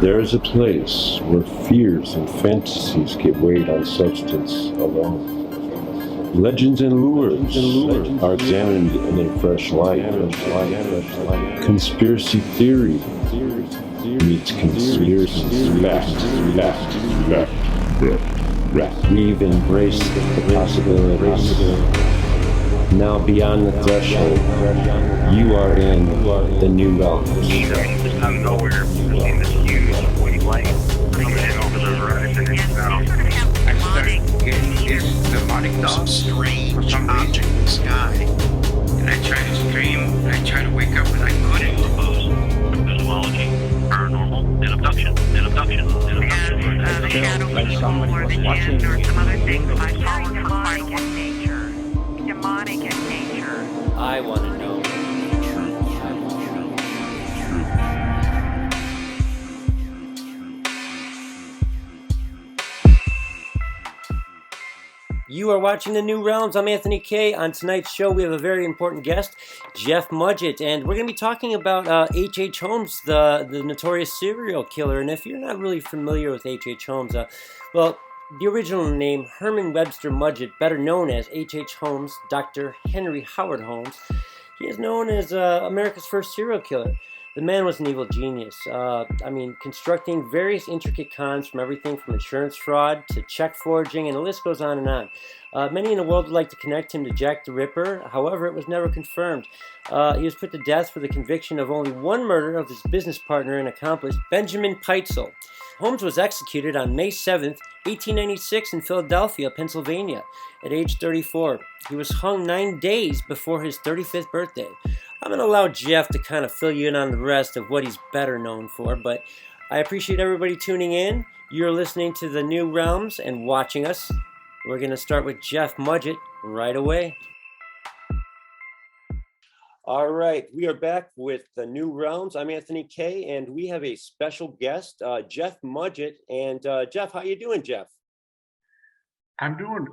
There is a place where fears and fantasies get weighed on substance alone. Legends and lures are examined in a fresh light. Conspiracy theory meets conspiracy fact. We've embraced the possibilities. Now beyond the threshold, you are in the new realm. Just out of nowhere, in this huge white light coming in over the horizon. I started getting this demonic some strange object in the sky. And I tried to scream, and I tried to wake up, and I couldn't. Cosmology, paranormal, and abduction. The shadow like somebody was watching or some other things window. I saw demonic in nature. Demonic in nature. I want to know. You are watching The New Realms. I'm Anthony K. On tonight's show, we have a very important guest, Jeff Mudgett, and we're going to be talking about H.H. Holmes, the notorious serial killer. And if you're not really familiar with H.H. Holmes, well, the original name, Herman Webster Mudgett, better known as H.H. Holmes, Dr. Henry Howard Holmes. He is known as America's first serial killer. The man was an evil genius. Constructing various intricate cons from everything from insurance fraud to check forging, and the list goes on and on. Many in the world would like to connect him to Jack the Ripper. However, it was never confirmed. He was put to death for the conviction of only one murder of his business partner and accomplice, Benjamin Peitzel. Holmes was executed on May 7th, 1896 in Philadelphia, Pennsylvania, at age 34. He was hung 9 days before his 35th birthday. I'm going to allow Jeff to kind of fill you in on the rest of what he's better known for, but I appreciate everybody tuning in. You're listening to The New Realms and watching us. We're going to start with Jeff Mudgett right away. All right, we are back with The New Realms. I'm Anthony K, and we have a special guest, Jeff Mudgett. And Jeff, how you doing, Jeff? I'm doing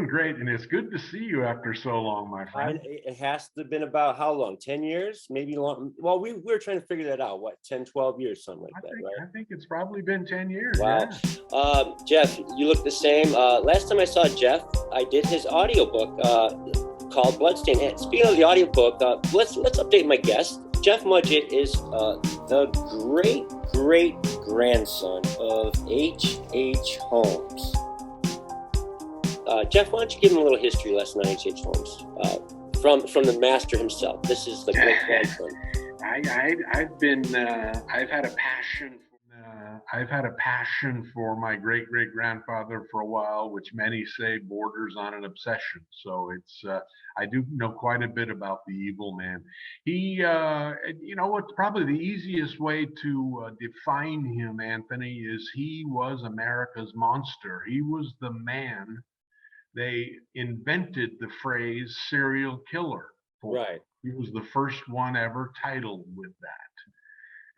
great, and it's good to see you after so long, my friend. It has to have been about how long? 10 years? Maybe long. Well, we were trying to figure that out. What, 10, 12 years, something like that, right? I think it's probably been 10 years. Wow. Yeah. Jeff, you look the same. Last time I saw Jeff, I did his audiobook called Bloodstain. And speaking of the audiobook, let's update my guest. Jeff Mudgett is the great-grandson of H.H. Holmes. Jeff, why don't you give him a little history lesson on H.H. Holmes from the master himself? This is the great grandson. I've had a passion for my great grandfather for a while, which many say borders on an obsession. So it's I do know quite a bit about the evil man. He, what's probably the easiest way to define him, Anthony, is he was America's monster. He was the man they invented the phrase serial killer for. Right. He was the first one ever titled with that.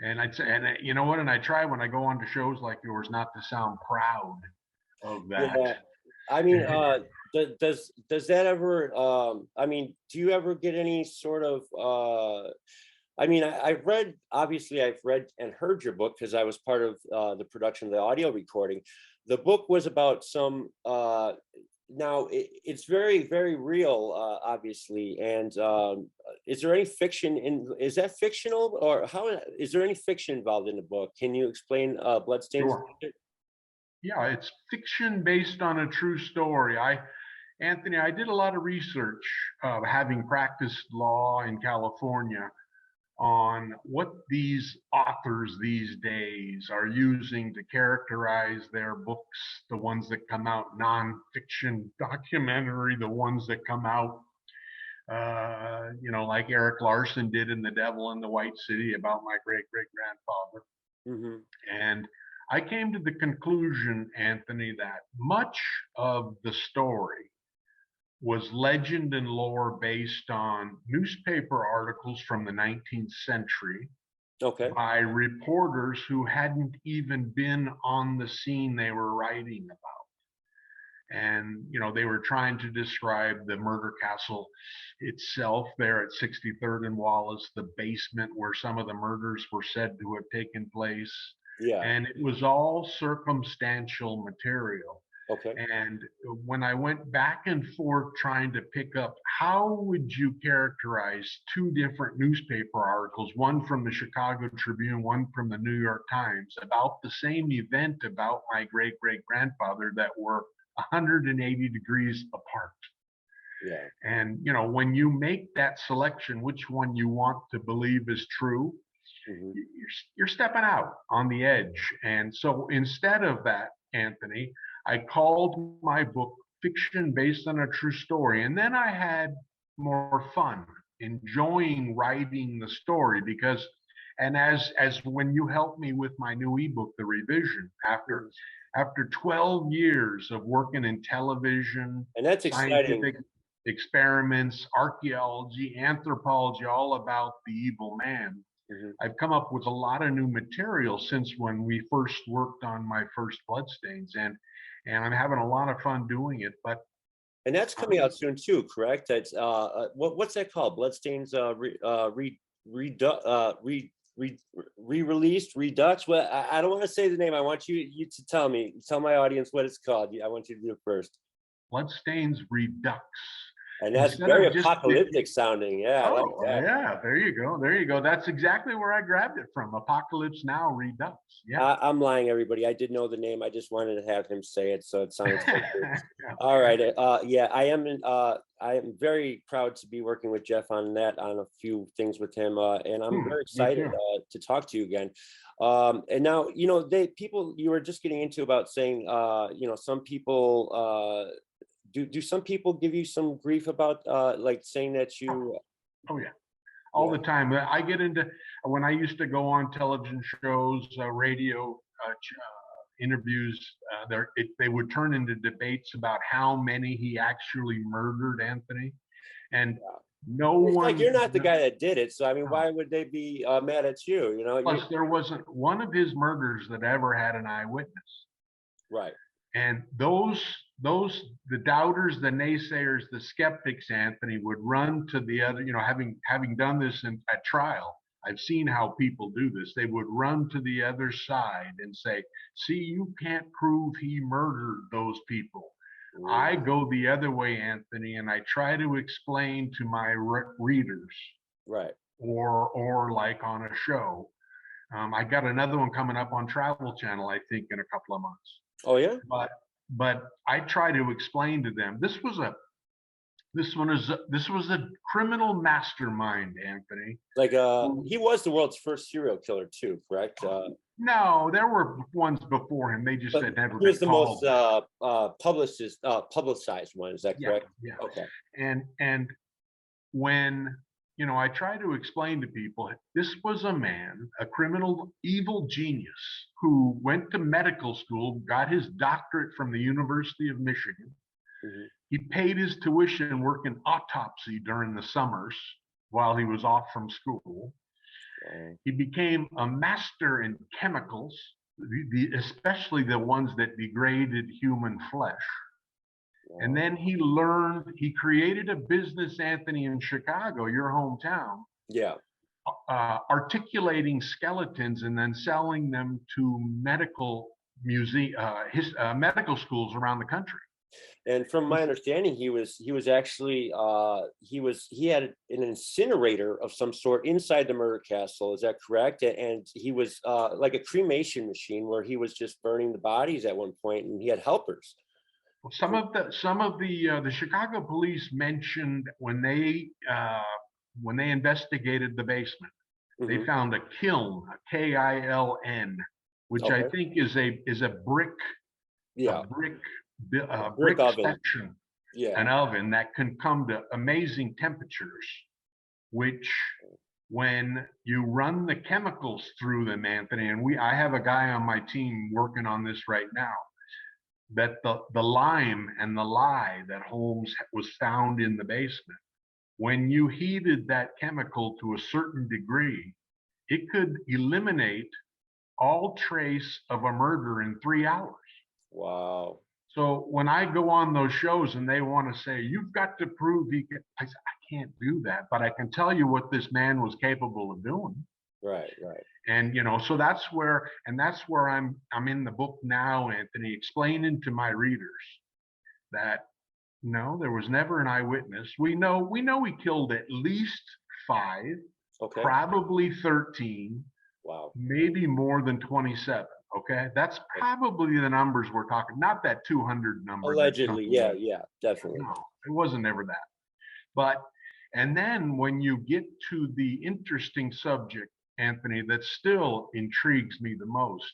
And I'd say, and you know what? And I try when I go on to shows like yours not to sound proud of that. Yeah. I mean, does that ever? Do you ever get any sort of? I've read and heard your book because I was part of the production of the audio recording. The book was about some. Now it's very, very real, obviously. And is there any fiction is that fictional, or how is there any fiction involved in the book? Can you explain Bloodstains? Sure. Yeah, it's fiction based on a true story. Anthony, I did a lot of research, having practiced law in California, on what these authors these days are using to characterize their books, the ones that come out nonfiction, documentary, the ones that come out, like Eric Larson did in The Devil in the White City about my great-great-grandfather. Mm-hmm. And I came to the conclusion, Anthony, that much of the story was legend and lore based on newspaper articles from the 19th century, okay, by reporters who hadn't even been on the scene they were writing about. And, they were trying to describe the murder castle itself there at 63rd and Wallace, the basement where some of the murders were said to have taken place. Yeah. And it was all circumstantial material. Okay. And when I went back and forth trying to pick up, how would you characterize two different newspaper articles, one from the Chicago Tribune, one from the New York Times, about the same event about my great great grandfather that were 180 degrees apart? Yeah. And, you know, when you make that selection, which one you want to believe is true, Mhm. you're stepping out on the edge. And so instead of that, Anthony, I called my book Fiction Based on a True Story. And then I had more fun enjoying writing the story because, and as when you helped me with my new ebook, The Revision, after 12 years of working in television, And that's exciting. scientific experiments, archaeology, anthropology, all about the evil man, Mhm. I've come up with a lot of new material since when we first worked on my first Bloodstains, and I'm having a lot of fun doing it. But And that's coming out soon too, correct? That's what's that called? Bloodstains re-released, redux. Well, I don't want to say the name. I want you to tell me, tell my audience what it's called. I want you to do it first. Bloodstains Redux. And that's Instead very of just apocalyptic sounding. Yeah, I like Oh, that. yeah, there you go. There you go. That's exactly where I grabbed it from. Apocalypse Now Redux. Yeah. I'm lying, everybody. I did know the name. I just wanted to have him say it, so it sounds so good. All right. Yeah, I am very proud to be working with Jeff on a few things with him, and I'm very excited to talk to you again. And now, you know, people you were just getting into about saying, you know, some people. Do some people give you some grief about like saying that you? Oh yeah, all the time. I get into when I used to go on television shows, radio interviews. They would turn into debates about how many he actually murdered, Anthony, and no It's one. like you're not the guy that did it, so I mean, why would they be mad at you? You know. Plus, there wasn't one of his murders that ever had an eyewitness. Right. And the doubters, the naysayers, the skeptics, Anthony, would run to the other, you know, having done this at trial, I've seen how people do this. They would run to the other side and say, see, you can't prove he murdered those people. I go the other way, Anthony, and I try to explain to my readers, right, or like on a show. I got another one coming up on Travel Channel, I think, in a couple of months. Oh yeah. But I try to explain to them this was a criminal mastermind, Anthony. Like he was the world's first serial killer too, correct? No, there were ones before him. They just had never. He was the most publicized one. Is that correct? Yeah. Okay. And when, you know, I try to explain to people, this was a man, a criminal, evil genius who went to medical school, got his doctorate from the University of Michigan. Mm-hmm. He paid his tuition working autopsy during the summers while he was off from school. He became a master in chemicals, especially the ones that degraded human flesh. And then he created a business, Anthony, in Chicago, your hometown. Yeah. Articulating skeletons and then selling them to medical schools around the country. And from my understanding, he actually he had an incinerator of some sort inside the murder castle. Is that correct? And he was like a cremation machine where he was just burning the bodies at one point, and he had helpers. Some of the Chicago police mentioned when they investigated the basement, they found a kiln, a KILN, which I think is a brick, brick oven. section, an oven that can come to amazing temperatures, which when you run the chemicals through them, Anthony, and I have a guy on my team working on this right now, that the lime and the lye that Holmes was found in the basement, when you heated that chemical to a certain degree, it could eliminate all trace of a murder in 3 hours. Wow. So when I go on those shows and they want to say, you've got to prove he can, I say, I can't do that, but I can tell you what this man was capable of doing. Right, right. And so that's where I'm in the book now, Anthony, explaining to my readers that no, there was never an eyewitness. We know he killed at least 5, Okay. probably 13, Wow. maybe more than 27. Okay, that's probably the numbers we're talking, not that 200 number. Allegedly, yeah, definitely. No, it wasn't ever that. But and then when you get to the interesting subject, Anthony, that still intrigues me the most,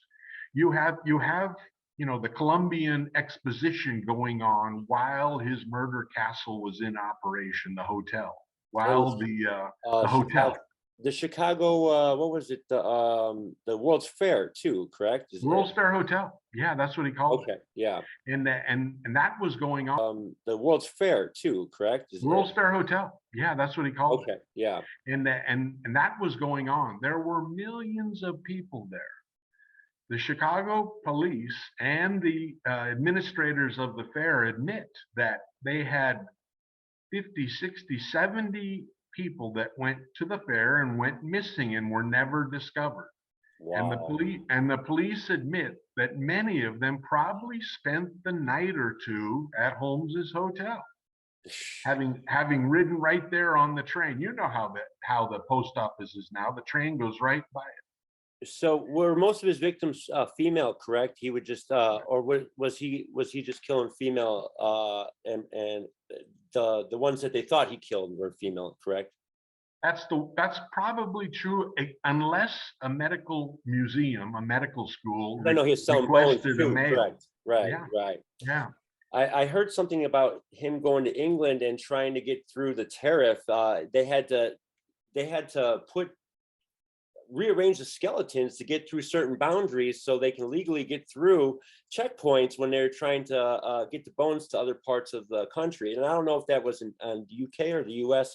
you have the Colombian exposition going on while his murder castle was in operation, the hotel, while the hotel. The Chicago, what was it? The World's Fair too, correct? World's Fair Hotel. Yeah, that's what he called it. Okay, yeah. And that was going on. The World's Fair too, correct? World's Fair Hotel. Yeah, that's what he called it. Okay, yeah. And that was going on. There were millions of people there. The Chicago police and the administrators of the fair admit that they had 50, 60, 70 people that went to the fair and went missing and were never discovered. Wow. And the police admit that many of them probably spent the night or two at Holmes's hotel, having ridden right there on the train. You know how the post office is now. The train goes right by it. So were most of his victims female, correct? He would just, or was he just killing female, and the ones that they thought he killed were female, correct? That's probably true, unless a medical museum, a medical school. I know he's selling bones too, correct? Right, yeah. Right. Yeah. I heard something about him going to England and trying to get through the tariff. They had to rearrange the skeletons to get through certain boundaries so they can legally get through checkpoints when they're trying to get the bones to other parts of the country. And I don't know if that was in the UK or the US.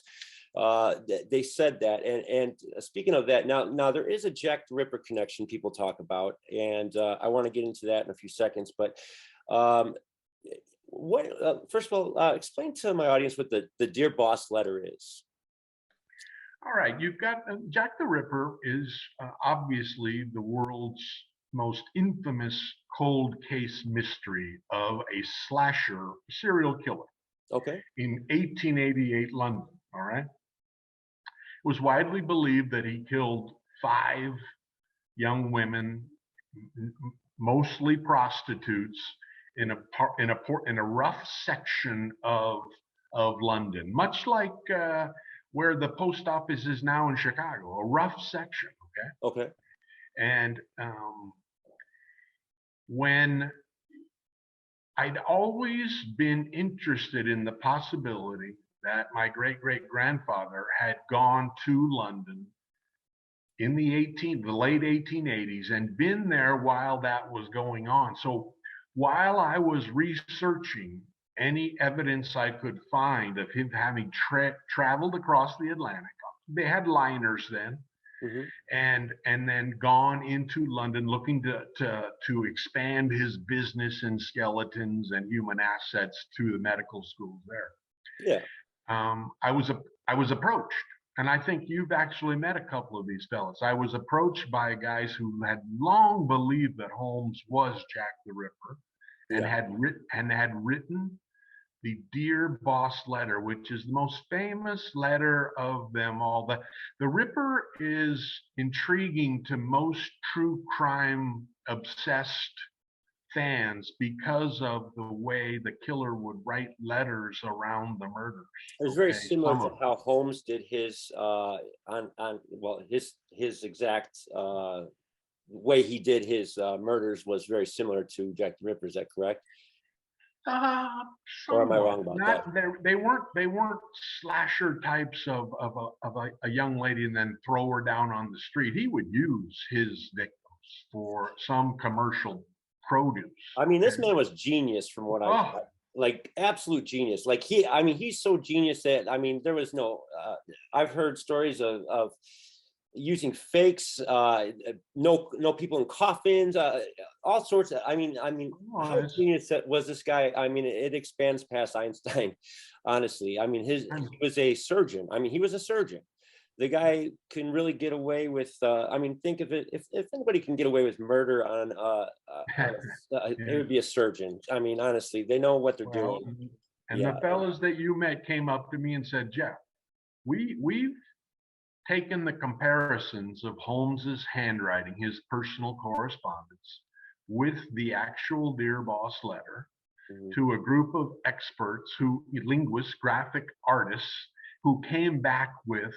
They said that. And speaking of that, now there is a Jack the Ripper connection people talk about, and I want to get into that in a few seconds. But first of all, explain to my audience what the Dear Boss letter is. All right, you've got Jack the Ripper is obviously the world's most infamous cold case mystery of a slasher serial killer. Okay. In 1888 London, all right? It was widely believed that he killed 5 young women, mostly prostitutes, in a rough section of London, much like where the post office is now in Chicago, a rough section. Okay. And when I'd always been interested in the possibility that my great-great-grandfather had gone to London in the late 1880s and been there while that was going on. So while I was researching any evidence I could find of him having traveled across the Atlantic, they had liners then, and then gone into London looking to expand his business in skeletons and human assets to the medical schools there. Yeah. I was approached, and I think you've actually met a couple of these fellas. I was approached by guys who had long believed that Holmes was Jack the Ripper, and had written the Dear Boss letter, which is the most famous letter of them all. The Ripper is intriguing to most true crime obsessed fans because of the way the killer would write letters around the murders. It was very similar to how Holmes did his his exact way he did his murders was very similar to Jack the Ripper. Is that correct? Or am I wrong about that? They weren't slasher types of a young lady and then throw her down on the street. He would use his victims for some commercial produce. I mean, this man was genius from what I like, absolute genius. Like he's so genius that, I mean, there was no, I've heard stories of using fakes, no people in coffins, all sorts of, I mean, how genius was this guy? I mean, it expands past Einstein, honestly. I mean, he was a surgeon. I mean, he was a surgeon. the guy can really get away with. I mean, think of it. If anybody can get away with murder it would be a surgeon. I mean, honestly, they know what they're Well, doing. and Yeah. the fellas that you met came up to me and said, Jeff, we've taken the comparisons of Holmes's handwriting, his personal correspondence, with the actual Dear Boss letter to a group of experts linguists, graphic artists, who came back with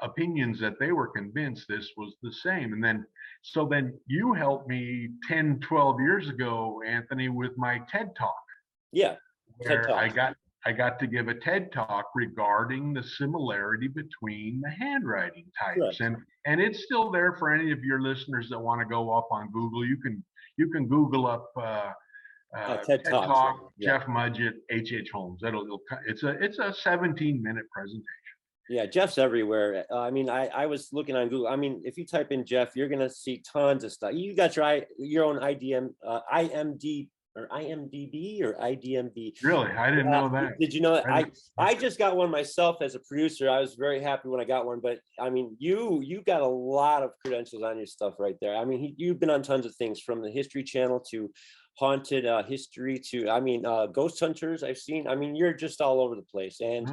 opinions that they were convinced this was the same. And then, so then you helped me 10, 12 years ago, Anthony, with my TED Talk. Yeah. Where I got to give a TED Talk regarding the similarity between the handwriting types. Correct. And it's still there for any of your listeners that want to go up on Google. You can Google up TED Talk, yeah. Jeff Mudgett, H.H. Holmes. It's a 17-minute presentation. Yeah, Jeff's everywhere. I mean, I was looking on Google. I mean, if you type in Jeff, you're gonna see tons of stuff. You got your own IMDb or IDMB. Really, I didn't know that. Did you know that? I just got one myself as a producer. I was very happy when I got one. But I mean, you got a lot of credentials on your stuff right there. I mean, you've been on tons of things, from the History Channel to haunted history to, I mean, ghost hunters I've seen. I mean, you're just all over the place, and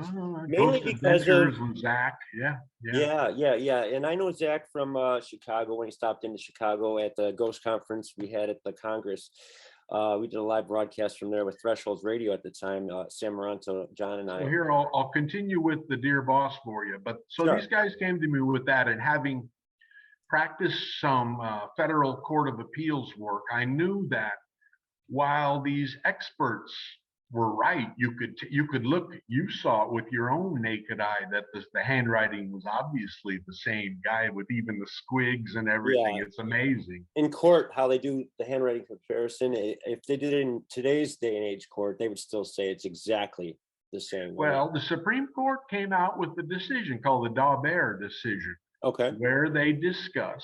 mainly because of Zach. Yeah. And I know Zach from Chicago, when he stopped into Chicago at the ghost conference we had at the Congress. We did a live broadcast from there with Thresholds Radio at the time. Sam Maranto, John, and I. So here I'll continue with the Dear Boss for you. But so Sure. These guys came to me with that, and having practiced some federal court of appeals work, I knew that while these experts were right, you could look, you saw it with your own naked eye that the handwriting was obviously the same guy, with even the squigs and everything. Yeah. It's amazing. In court, how they do the handwriting comparison, if they did it in today's day and age court, they would still say it's exactly the same. Well, the Supreme Court came out with the decision called the Daubert decision. Okay. Where they discuss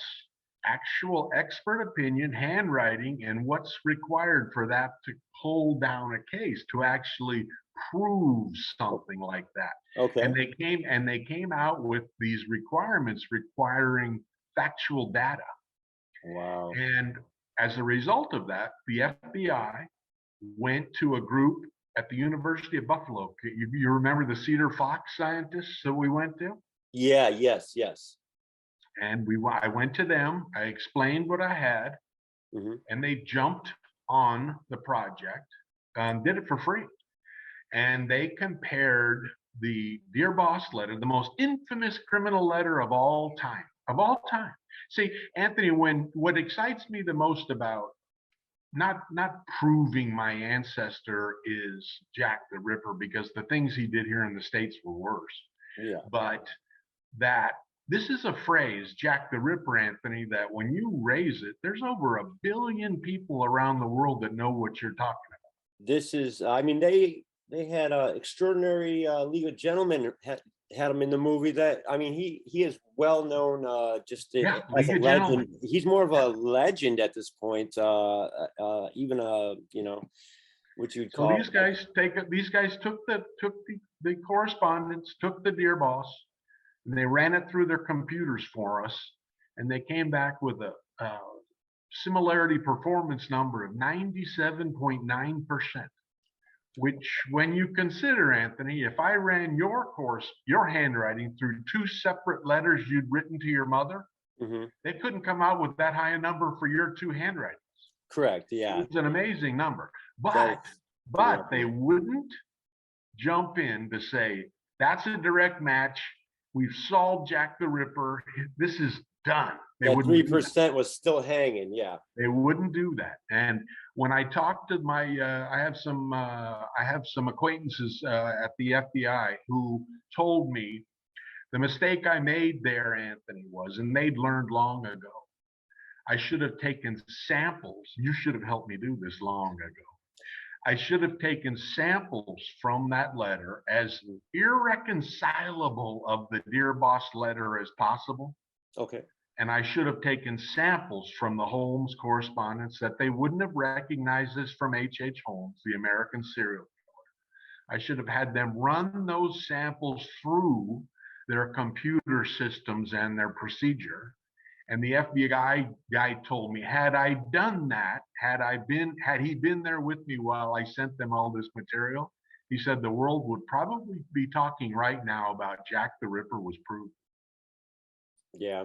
actual expert opinion, handwriting, and what's required for that to hold down a case, to actually prove something like that. Okay. And they came out with these requirements requiring factual data. Wow. And as a result of that, the FBI went to a group at the University of Buffalo. You remember the Cedar Fox scientists that we went to? Yeah. Yes. And I went to them, I explained what I had, and they jumped on the project and did it for free. And they compared the Dear Boss letter, the most infamous criminal letter of all time. See, Anthony, what excites me the most about not proving my ancestor is Jack the Ripper, because the things he did here in the States were worse. Yeah. But that this is a phrase, Jack the Ripper, Anthony, that when you raise it, there's over 1 billion people around the world that know what you're talking about. This is, I mean, they had Extraordinary League of Gentlemen had him in the movie. That, I mean, he is well known just as a legend. Gentlemen. He's more of a legend at this point. Even you know, what you'd call. So these guys took the correspondence, took the Dear Boss, and they ran it through their computers for us, and they came back with a similarity performance number of 97.9%, which, when you consider, Anthony, if I ran your handwriting through 2 separate letters you'd written to your mother, they couldn't come out with that high a number for your 2 handwritings. Correct. Yeah. It's an amazing number. But they wouldn't jump in to say, that's a direct match. We've solved Jack the Ripper. This is done. That 3% was still hanging. Yeah. They wouldn't do that. And when I talked to my, I have some acquaintances at the FBI who told me the mistake I made there, Anthony, was, and they'd learned long ago, I should have taken samples. You should have helped me do this long ago. I should have taken samples from that letter, as irreconcilable of the Dear Boss letter as possible. Okay. And I should have taken samples from the Holmes correspondence that they wouldn't have recognized as from H.H. Holmes, the American serial killer. I should have had them run those samples through their computer systems and their procedure. And the FBI guy told me, had I done that, had he been there with me while I sent them all this material, he said the world would probably be talking right now about Jack the Ripper was proven. Yeah.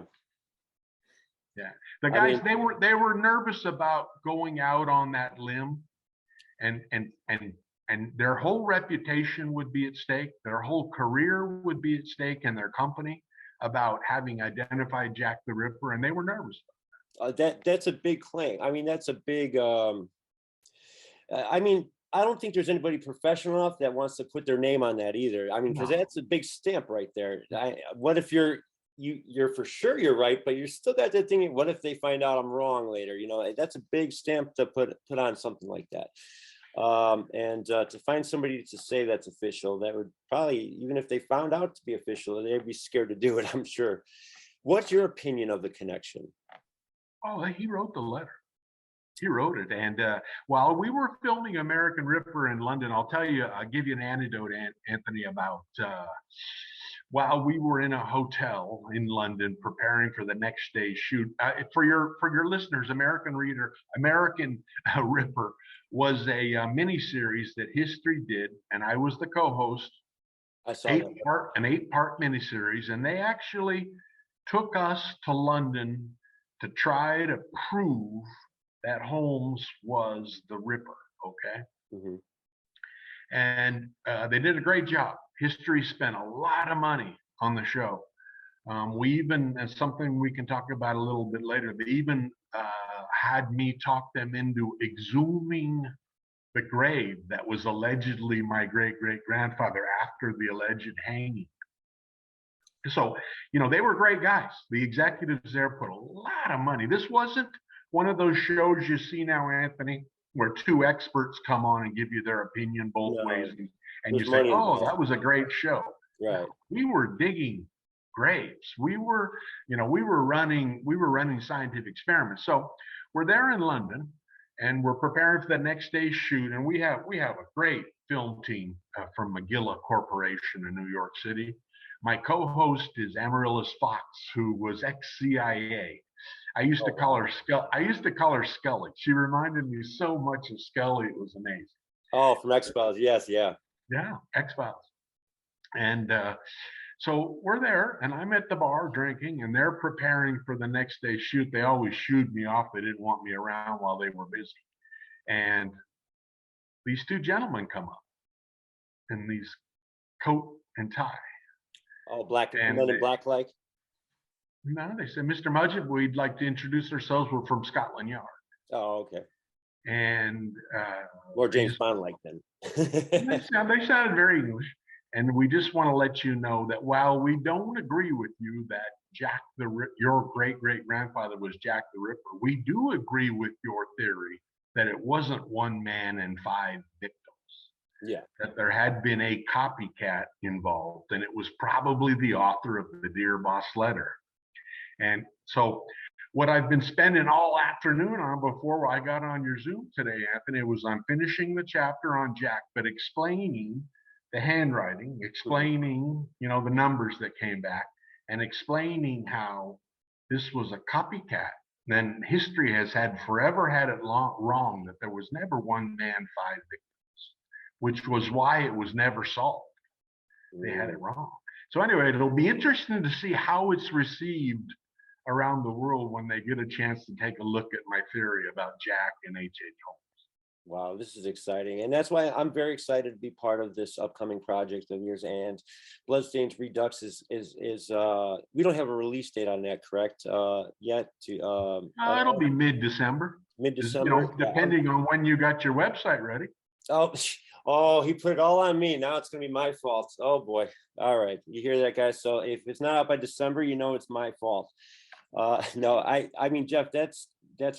Yeah. The guys, they were nervous about going out on that limb, and their whole reputation would be at stake, their whole career would be at stake, and their company, about having identified Jack the Ripper, and they were nervous. That's a big claim. I mean, that's a big. I mean, I don't think there's anybody professional enough that wants to put their name on that either. I mean, because that's a big stamp right there. What if you're for sure you're right, but you're still got that thing. What if they find out I'm wrong later? You know, that's a big stamp to put on something like that. To find somebody to say that's official, that would probably, even if they found out to be official, they'd be scared to do it, I'm sure. What's your opinion of the connection? Oh, he wrote the letter. He wrote it. And while we were filming American Ripper in London, I'll give you an anecdote, Anthony, about while we were in a hotel in London preparing for the next day's shoot. For your listeners, American Ripper was a mini series that History did, and I was the co-host. I saw an 8-part miniseries, and they actually took us to London to try to prove that Holmes was the Ripper. Okay. Mm-hmm. And they did a great job. History spent a lot of money on the show. We even, and something we can talk about a little bit later, they even had me talk them into exhuming the grave that was allegedly my great-great-grandfather after the alleged hanging. So, you know, they were great guys. The executives there put a lot of money. This wasn't one of those shows you see now, Anthony, where two experts come on and give you their opinion both ways, and you say, "Oh, that was a great show." Right. We were digging graves. We were running scientific experiments. So we're there in London, and we're preparing for the next day's shoot. And we have a great film team from McGilla Corporation in New York City. My co-host is Amaryllis Fox, who was ex-CIA. I used to call her Scully. She reminded me so much of Scully. It was amazing. Oh, from X-Files. Yes, yeah. Yeah, X-Files. And so we're there, and I'm at the bar drinking, and they're preparing for the next day's shoot. They always shooed me off. They didn't want me around while they were busy. And these two gentlemen come up in these coat and tie. Oh, black and men in black, like? No, they said, "Mr. Mudgett, we'd like to introduce ourselves. We're from Scotland Yard." Oh, okay. And or James Bond, like then. they sounded very English. And we just want to let you know that while we don't agree with you that your great-great-grandfather was Jack the Ripper, we do agree with your theory that it wasn't one man and 5 victims. Yeah. That there had been a copycat involved, and it was probably the author of the Dear Boss letter. And so what I've been spending all afternoon on before I got on your Zoom today, Anthony, was I'm finishing the chapter on Jack, but explaining the handwriting, explaining, you know, the numbers that came back, and explaining how this was a copycat. Then history has forever had it wrong that there was never one man, 5 victims, which was why it was never solved. They had it wrong. So anyway, it'll be interesting to see how it's received around the world when they get a chance to take a look at my theory about Jack and H.H. Holmes. Wow, this is exciting. And that's why I'm very excited to be part of this upcoming project of yours. And Bloodstains Redux is we don't have a release date on that, correct? Yet It'll be mid-December. Mid-December. You know, depending on when you got your website ready. Oh, he put it all on me. Now it's gonna be my fault. Oh boy. All right. You hear that, guys? So if it's not out by December, you know it's my fault. No, I mean, Jeff, that's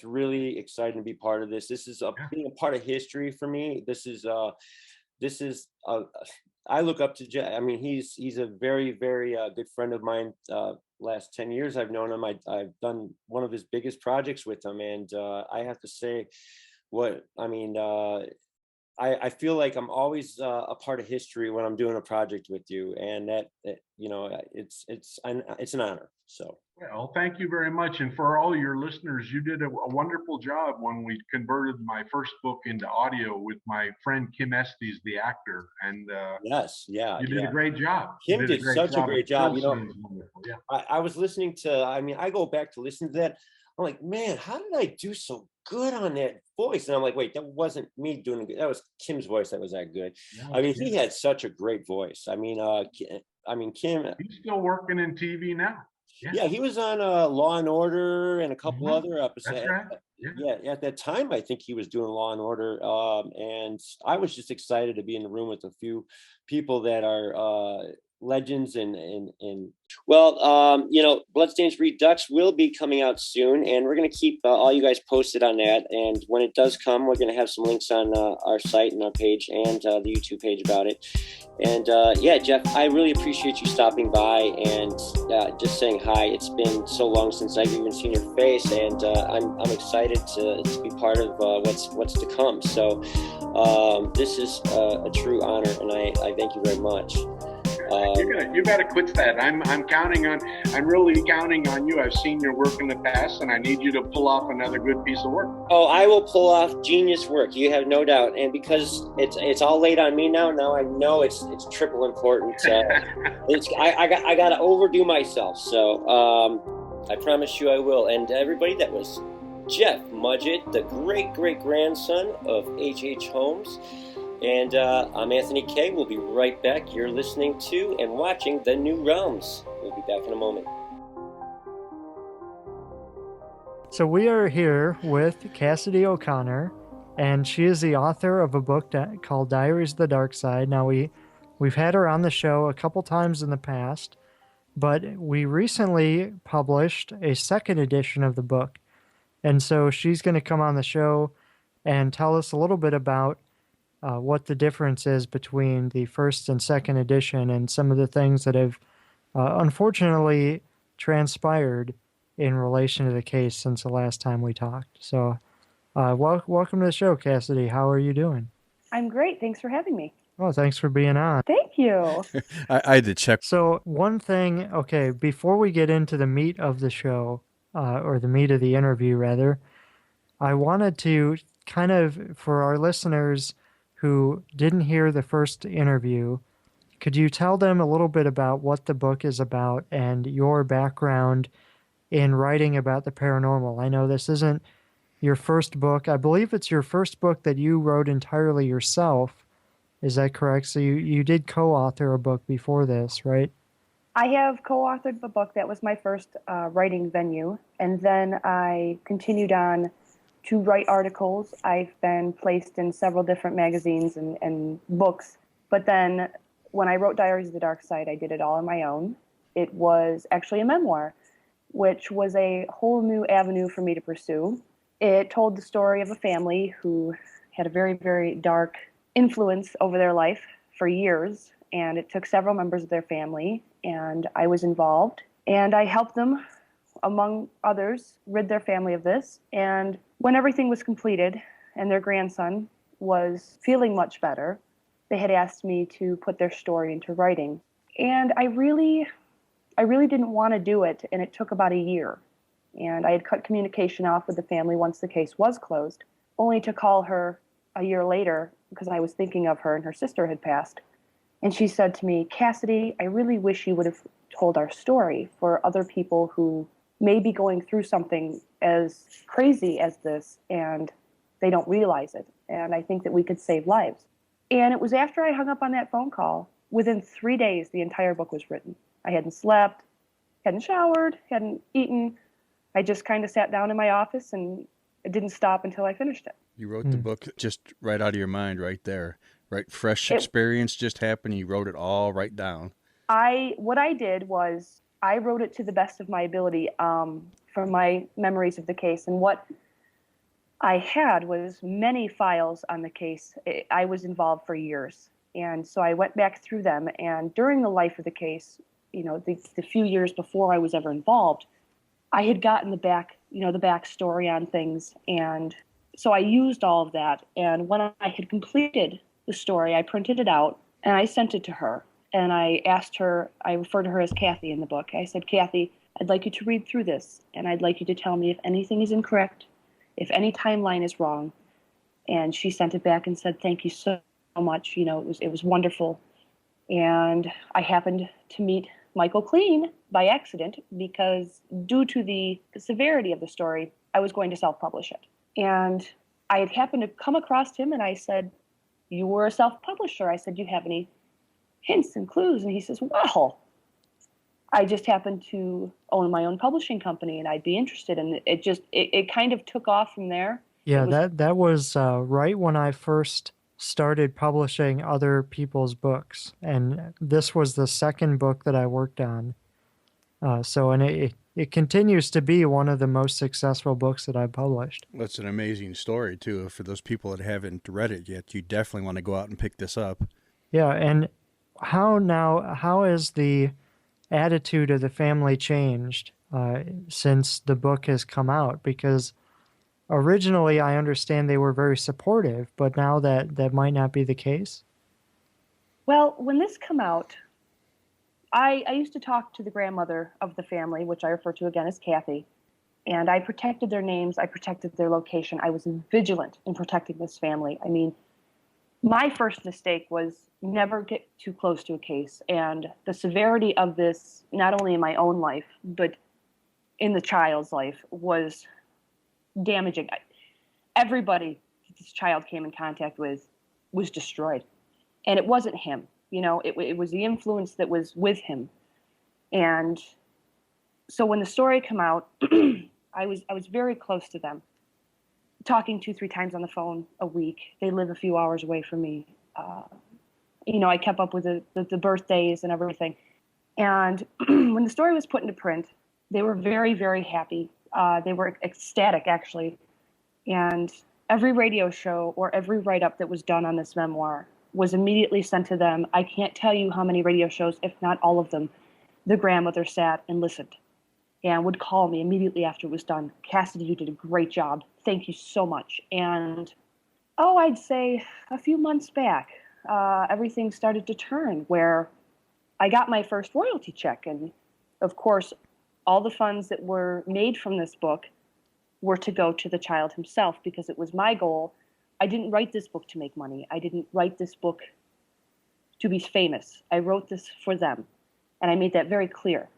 really exciting to be part of this. This is being a part of history for me. This is I look up to Jeff. I mean, he's a very, very good friend of mine. Last 10 years I've known him. I've done one of his biggest projects with him, and I have to say, I feel like I'm always a part of history when I'm doing a project with you, and it's an honor. So. Well, thank you very much. And for all your listeners, you did a wonderful job when we converted my first book into audio with my friend Kim Estes, the actor. And Yes, yeah, you did a great job. Kim did such a great job. Yeah. I was listening to, I go back to listen to that. I'm like, man, how did I do so good on that voice? And I'm like, wait, that wasn't me doing it. That was Kim's voice that was that good. He had such a great voice. Kim. He's still working in TV now. Yeah, he was on Law and Order and a couple other episodes. That's right. Yeah, at that time, I think he was doing Law and Order. And I was just excited to be in the room with a few people that are legends Bloodstains Redux will be coming out soon, and we're going to keep all you guys posted on that. And when it does come, we're going to have some links on our site and our page and the YouTube page about it. And Jeff, I really appreciate you stopping by and just saying hi. It's been so long since I've even seen your face, and I'm excited to be part of what's to come. So this is a true honor, and I thank you very much. You gotta quit that. I'm really counting on you. I've seen your work in the past, and I need you to pull off another good piece of work. Oh, I will pull off genius work. You have no doubt. And because it's all laid on me now I know it's triple important. I gotta overdo myself. So I promise you I will. And everybody, that was Jeff Mudgett, the great grandson of H.H. Holmes. And I'm Anthony K. We'll be right back. You're listening to and watching The New Realms. We'll be back in a moment. So we are here with Cassidy O'Connor, and she is the author of a book called Diaries of the Dark Side. Now, we've had her on the show a couple times in the past, but we recently published a second edition of the book. And so she's going to come on the show and tell us a little bit about what the difference is between the first and second edition and some of the things that have unfortunately transpired in relation to the case since the last time we talked. So welcome to the show, Cassidy. How are you doing? I'm great. Thanks for having me. Oh, thanks for being on. Thank you. I had to check. So one thing, okay, before we get into the meat of the show, or the meat of the interview, rather, I wanted to kind of, for our listeners who didn't hear the first interview, could you tell them a little bit about what the book is about and your background in writing about the paranormal? I know this isn't your first book. I believe it's your first book that you wrote entirely yourself. Is that correct? So you did co-author a book before this, right? I have co-authored the book. That was my first writing venue. And then I continued on to write articles. I've been placed in several different magazines and books. But then when I wrote Diaries of the Dark Side, I did it all on my own. It was actually a memoir, which was a whole new avenue for me to pursue. It told the story of a family who had a very, very dark influence over their life for years. And it took several members of their family, and I was involved. And I helped them, among others, rid their family of this. And when everything was completed and their grandson was feeling much better, they had asked me to put their story into writing. And I really didn't want to do it, and it took about a year. And I had cut communication off with the family once the case was closed, only to call her a year later because I was thinking of her and her sister had passed. And she said to me, "Cassidy, I really wish you would have told our story for other people who may be going through something as crazy as this and they don't realize it. And I think that we could save lives." And it was after I hung up on that phone call, within 3 days, the entire book was written. I hadn't slept, hadn't showered, hadn't eaten. I just kind of sat down in my office and it didn't stop until I finished it. You wrote the book just right out of your mind right there, right? Fresh experience just happened. You wrote it all right down. What I did was I wrote it to the best of my ability from my memories of the case. And what I had was many files on the case. I was involved for years. And so I went back through them. And during the life of the case, the few years before I was ever involved, I had gotten the backstory on things. And So I used all of that. And when I had completed the story, I printed it out and I sent it to her. And I asked her, I refer to her as Kathy in the book. I said, Kathy, I'd like you to read through this, and I'd like you to tell me if anything is incorrect, if any timeline is wrong. And she sent it back and said, thank you so much. You know, it was wonderful. And I happened to meet Michael Clean by accident because due to the severity of the story, I was going to self-publish it. And I had happened to come across him, and I said, you were a self-publisher. I said, do you have any hints and clues? And he says, well, I just happen to own my own publishing company and I'd be interested. And it kind of took off from there. Yeah, that was right when I first started publishing other people's books. And this was the second book that I worked on. And it continues to be one of the most successful books that I've published. That's an amazing story, too. For those people that haven't read it yet, you definitely want to go out and pick this up. Yeah, and how has the attitude of the family changed since the book has come out? Because originally I understand they were very supportive, but now that might not be the case. Well, when this came out, I used to talk to the grandmother of the family, which I refer to again as Kathy, and I protected their names, I protected their location. I was vigilant in protecting this family. I mean, my first mistake was never get too close to a case. And the severity of this, not only in my own life, but in the child's life, was damaging. Everybody this child came in contact with was destroyed. And it wasn't him. You know, it was the influence that was with him. And so when the story came out, I was very close to them, talking 2-3 times on the phone a week. They live a few hours away from me. You know, I kept up with the birthdays and everything. And when the story was put into print, they were very, very happy. They were ecstatic, actually. And every radio show or every write-up that was done on this memoir was immediately sent to them. I can't tell you how many radio shows, if not all of them, the grandmother sat and listened and would call me immediately after it was done. Cassidy, you did a great job. Thank you so much. And, I'd say a few months back, everything started to turn where I got my first royalty check. And, of course, all the funds that were made from this book were to go to the child himself because it was my goal. I didn't write this book to make money. I didn't write this book to be famous. I wrote this for them. And I made that very clear.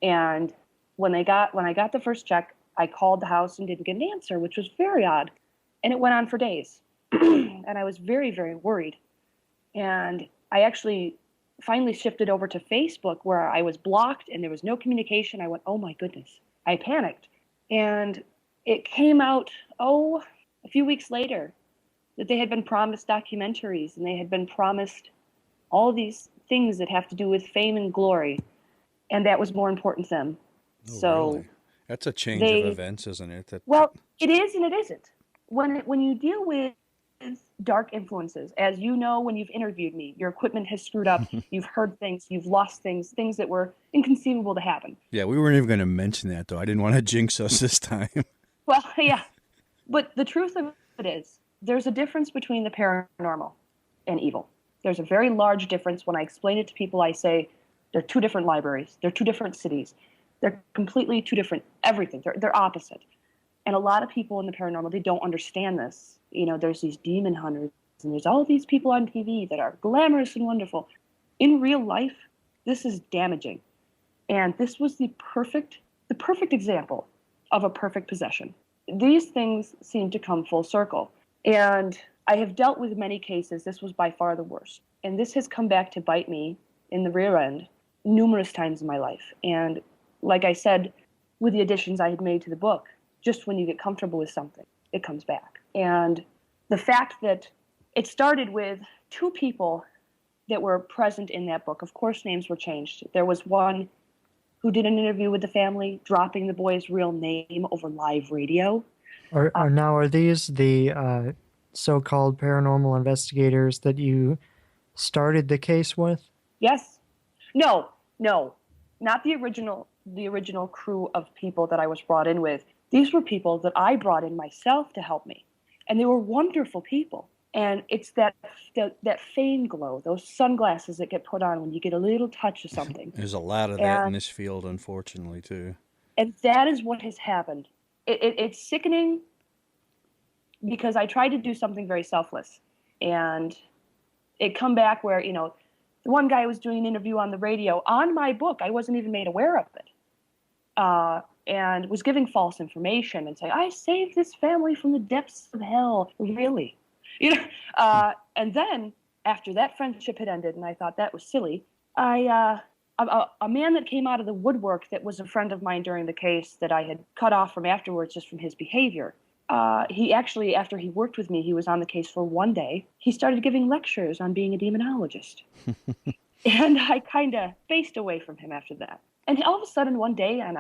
And when I got the first check, I called the house and didn't get an answer, which was very odd. And it went on for days. And I was very, very worried. And I actually finally shifted over to Facebook where I was blocked and there was no communication. I went, oh my goodness. I panicked. And it came out, a few weeks later that they had been promised documentaries and they had been promised all these things that have to do with fame and glory. And that was more important to them. So really? That's a change of events, isn't it? Well, it is and it isn't. When you deal with dark influences, as you know, when you've interviewed me, your equipment has screwed up, you've heard things, you've lost things that were inconceivable to happen. Yeah, we weren't even going to mention that, though. I didn't want to jinx us this time. Well, yeah. But the truth of it is, there's a difference between the paranormal and evil. There's a very large difference. When I explain it to people, I say they're two different libraries. They're two different cities. They're completely two different everything. They're opposite. And a lot of people in the paranormal, they don't understand this. You know, there's these demon hunters and there's all these people on TV that are glamorous and wonderful. In real life, this is damaging. And this was the perfect example of a perfect possession. These things seem to come full circle. And I have dealt with many cases. This was by far the worst. And this has come back to bite me in the rear end numerous times in my life. And like I said, with the additions I had made to the book, just when you get comfortable with something, it comes back. And the fact that it started with 2 people that were present in that book, of course, names were changed. There was one who did an interview with the family, dropping the boy's real name over live radio. Are these the so-called paranormal investigators that you started the case with? Yes. No, not the original crew of people that I was brought in with. These were people that I brought in myself to help me. and they were wonderful people. And it's that fame glow, those sunglasses that get put on when you get a little touch of something. There's a lot of that in this field, unfortunately, too. And that is what has happened. It's sickening because I tried to do something very selfless. And it come back where, you know, the one guy was doing an interview on the radio on my book. I wasn't even made aware of it. And was giving false information and saying, I saved this family from the depths of hell. Really? You know, and then after that friendship had ended, and I thought that was silly, a man that came out of the woodwork that was a friend of mine during the case that I had cut off from afterwards just from his behavior. He actually, after he worked with me, he was on the case for one day. He started giving lectures on being a demonologist. And I kind of faced away from him after that. And all of a sudden, one day on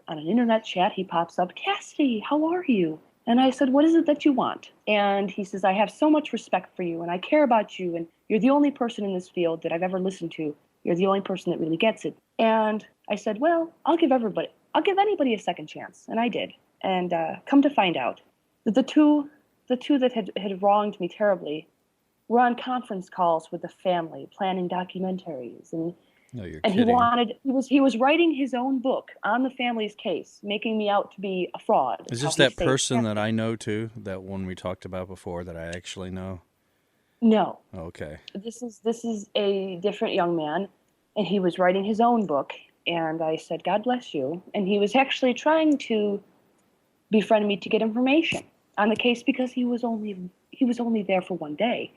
an internet chat, he pops up, Cassidy, how are you? And I said, what is it that you want? And he says, I have so much respect for you, and I care about you, and you're the only person in this field that I've ever listened to. You're the only person that really gets it. And I said, well, I'll give anybody a second chance. And I did. And come to find out that the two that had wronged me terribly were on conference calls with the family, planning documentaries, and No, you're and kidding. he was writing his own book on the family's case, making me out to be a fraud. Is this that person that I know too? That one we talked about before that I actually know? No. Okay. This is a different young man, and he was writing his own book. And I said, God bless you. And he was actually trying to befriend me to get information on the case because he was only there for one day.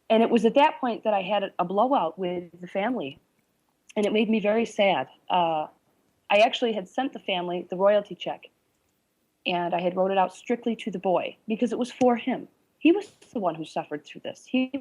And it was at that point that I had a blowout with the family, and it made me very sad. I actually had sent the family the royalty check, and I had wrote it out strictly to the boy because it was for him. He was the one who suffered through this. He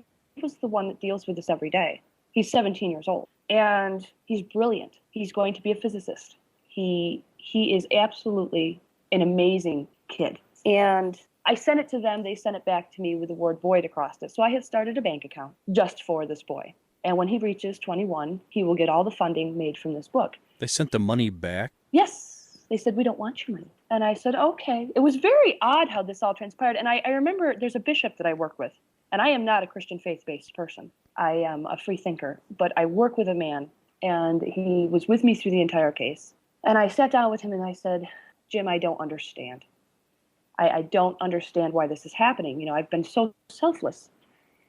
was the one that deals with this every day. He's 17 years old, and he's brilliant. He's going to be a physicist. He is absolutely an amazing kid. And I sent it to them. They sent it back to me with the word Boyd across it. So I have started a bank account just for this boy. And when he reaches 21, he will get all the funding made from this book. They sent the money back? Yes. They said, we don't want your money. And I said, okay. It was very odd how this all transpired. And I remember there's a bishop that I work with. And I am not a Christian faith-based person. I am a free thinker. But I work with a man. And he was with me through the entire case. And I sat down with him and I said, Jim, I don't understand. I don't understand why this is happening. You know, I've been so selfless.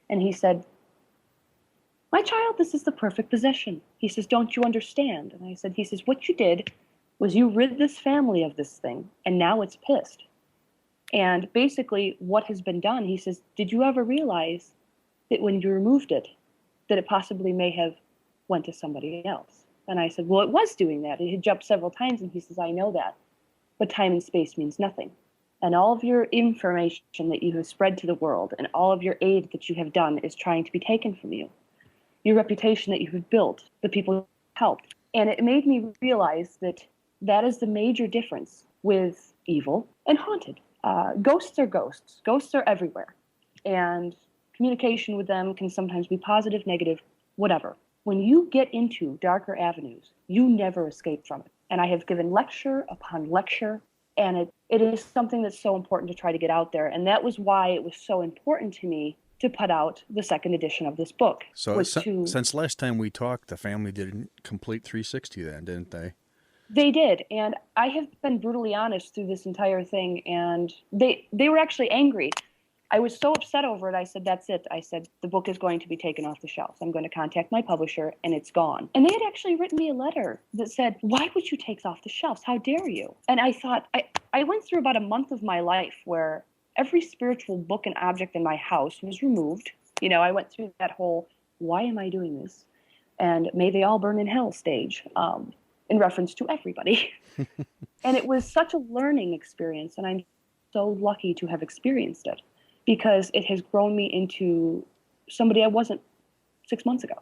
And he said, my child, this is the perfect possession. He says, don't you understand? And I said, he says, what you did was you rid this family of this thing, and now it's pissed. And basically what has been done, he says, did you ever realize that when you removed it, that it possibly may have went to somebody else? And I said, well, it was doing that. It had jumped several times, and he says, I know that. But time and space means nothing. And all of your information that you have spread to the world and all of your aid that you have done is trying to be taken from you. Your reputation that you have built, the people you helped. And it made me realize that that is the major difference with evil and haunted. Ghosts are ghosts. Ghosts are everywhere. And communication with them can sometimes be positive, negative, whatever. When you get into darker avenues, you never escape from it. And I have given lecture upon lecture. And it is something that's so important to try to get out there. And that was why it was so important to me to put out the second edition of this book. So since last time we talked, the family did a complete 360 then, didn't they? They did. And I have been brutally honest through this entire thing. And they were actually angry. I was so upset over it. I said, that's it. I said, the book is going to be taken off the shelves. I'm going to contact my publisher, and it's gone. And they had actually written me a letter that said, why would you take it off the shelves? How dare you? And I thought, I went through about a month of my life where every spiritual book and object in my house was removed. You know, I went through that whole, why am I doing this? And may they all burn in hell stage, in reference to everybody. And it was such a learning experience, and I'm so lucky to have experienced it, because it has grown me into somebody I wasn't 6 months ago.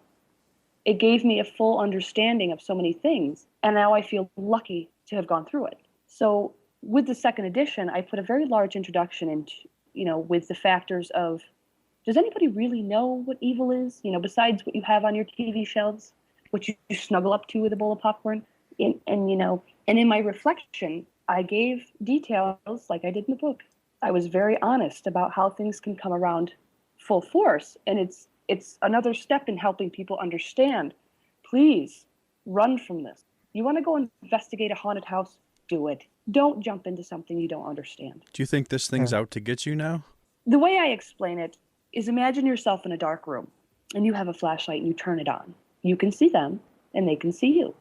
It gave me a full understanding of so many things, and now I feel lucky to have gone through it. So with the second edition, I put a very large introduction into, you know, with the factors of, does anybody really know what evil is? You know, besides what you have on your TV shelves, what you snuggle up to with a bowl of popcorn. And you know, and in my reflection, I gave details like I did in the book I was very honest about how things can come around full force. And it's another step in helping people understand. Please run from this. You want to go investigate a haunted house? Do it. Don't jump into something you don't understand. Do you think this thing's out to get you now? The way I explain it is, imagine yourself in a dark room and you have a flashlight and you turn it on. You can see them and they can see you.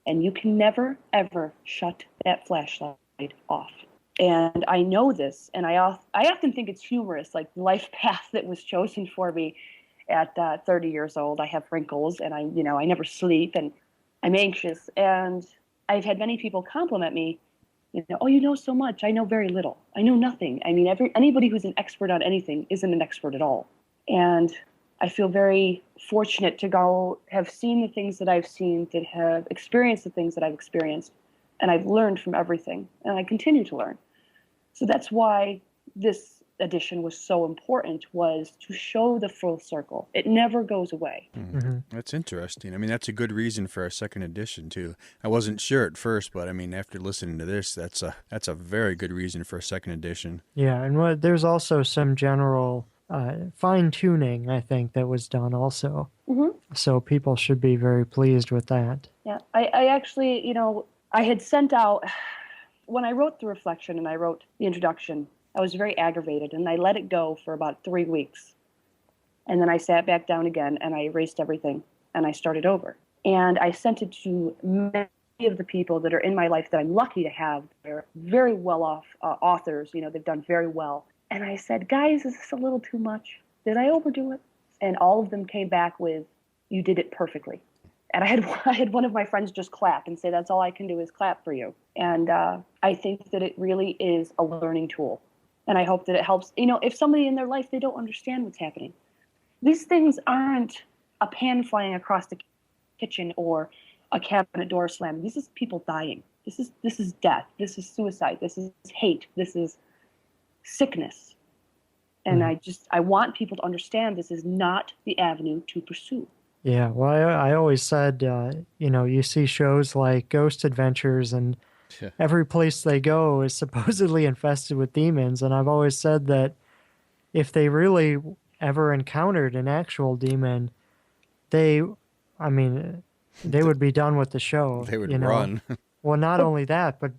And you can never, ever shut that flashlight off. And I know this, and I often think it's humorous, like the life path that was chosen for me at 30 years old. I have wrinkles, and I never sleep, and I'm anxious. And I've had many people compliment me, oh, you know so much. I know very little. I know nothing. I mean, anybody who's an expert on anything isn't an expert at all. And I feel very fortunate to have seen the things that I've seen, that have experienced the things that I've experienced, and I've learned from everything, and I continue to learn. So that's why this edition was so important, was to show the full circle. It never goes away. Mm-hmm. That's interesting. I mean, that's a good reason for a second edition too. I wasn't sure at first, but I mean, after listening to this, that's a very good reason for a second edition. Yeah, and there's also some general fine tuning, I think, that was done also. Mm-hmm. So people should be very pleased with that. Yeah, I actually, I had sent out, when I wrote the reflection and I wrote the introduction, I was very aggravated, and I let it go for about 3 weeks. And then I sat back down again, and I erased everything, and I started over. And I sent it to many of the people that are in my life that I'm lucky to have. They're very well-off authors. They've done very well. And I said, guys, is this a little too much? Did I overdo it? And all of them came back with, you did it perfectly. And I had one of my friends just clap and say, that's all I can do is clap for you. And I think that it really is a learning tool. And I hope that it helps. If somebody in their life, they don't understand what's happening. These things aren't a pan flying across the kitchen or a cabinet door slamming. This is people dying. This is death. This is suicide. This is hate. This is sickness. And I want people to understand this is not the avenue to pursue. Yeah, well, I always said, you see shows like Ghost Adventures, and every place they go is supposedly infested with demons. And I've always said that if they really ever encountered an actual demon, they would be done with the show. They would run. Well, not only that, but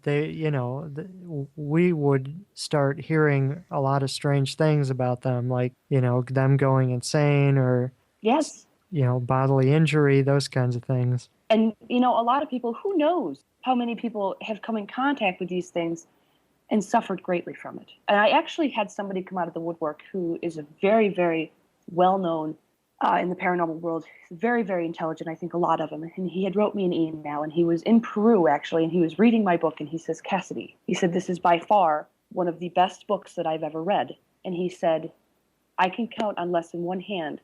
we would start hearing a lot of strange things about them, like, them going insane or... Yes. Bodily injury, those kinds of things. And, a lot of people, who knows how many people have come in contact with these things and suffered greatly from it. And I actually had somebody come out of the woodwork who is a very, very well-known in the paranormal world, very, very intelligent, I think a lot of them. And he had wrote me an email, and he was in Peru, actually, and he was reading my book, and he says, Cassidy, he said, this is by far one of the best books that I've ever read. And he said, I can count on less than one hand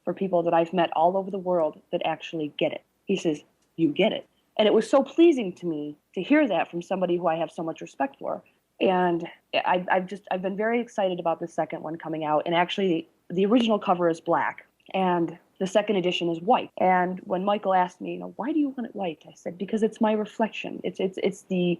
for people that I've met all over the world that actually get it. He says, you get it. And it was so pleasing to me to hear that from somebody who I have so much respect for. And I've been very excited about the second one coming out. And actually, the original cover is black, and the second edition is white. And when Michael asked me, why do you want it white? I said, because it's my reflection. It's the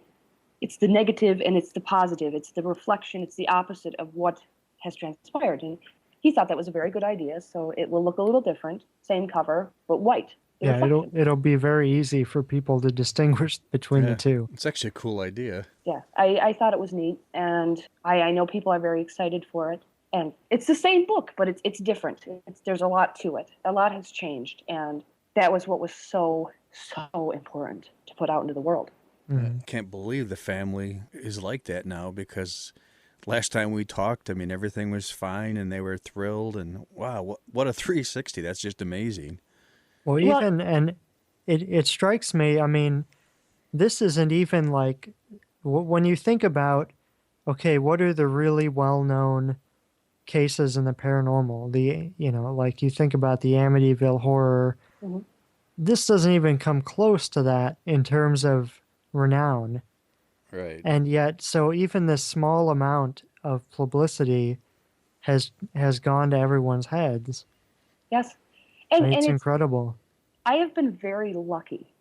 negative and it's the positive. It's the reflection. It's the opposite of what has transpired. And he thought that was a very good idea, so it will look a little different. Same cover, but white. Yeah, it'll be very easy for people to distinguish between the two. It's actually a cool idea. Yeah, I thought it was neat, and I know people are very excited for it. And it's the same book, but it's different. There's a lot to it. A lot has changed, and that was what was so important to put out into the world. I can't believe the family is like that now, because last time we talked, everything was fine and they were thrilled, and wow, what a 360. That's just amazing. Well, and it strikes me, this isn't even like, when you think about, okay, what are the really well-known cases in the paranormal? Like you think about the Amityville Horror, this doesn't even come close to that in terms of renown. Right. And yet, so even this small amount of publicity has gone to everyone's heads. Yes. And it's incredible. I have been very lucky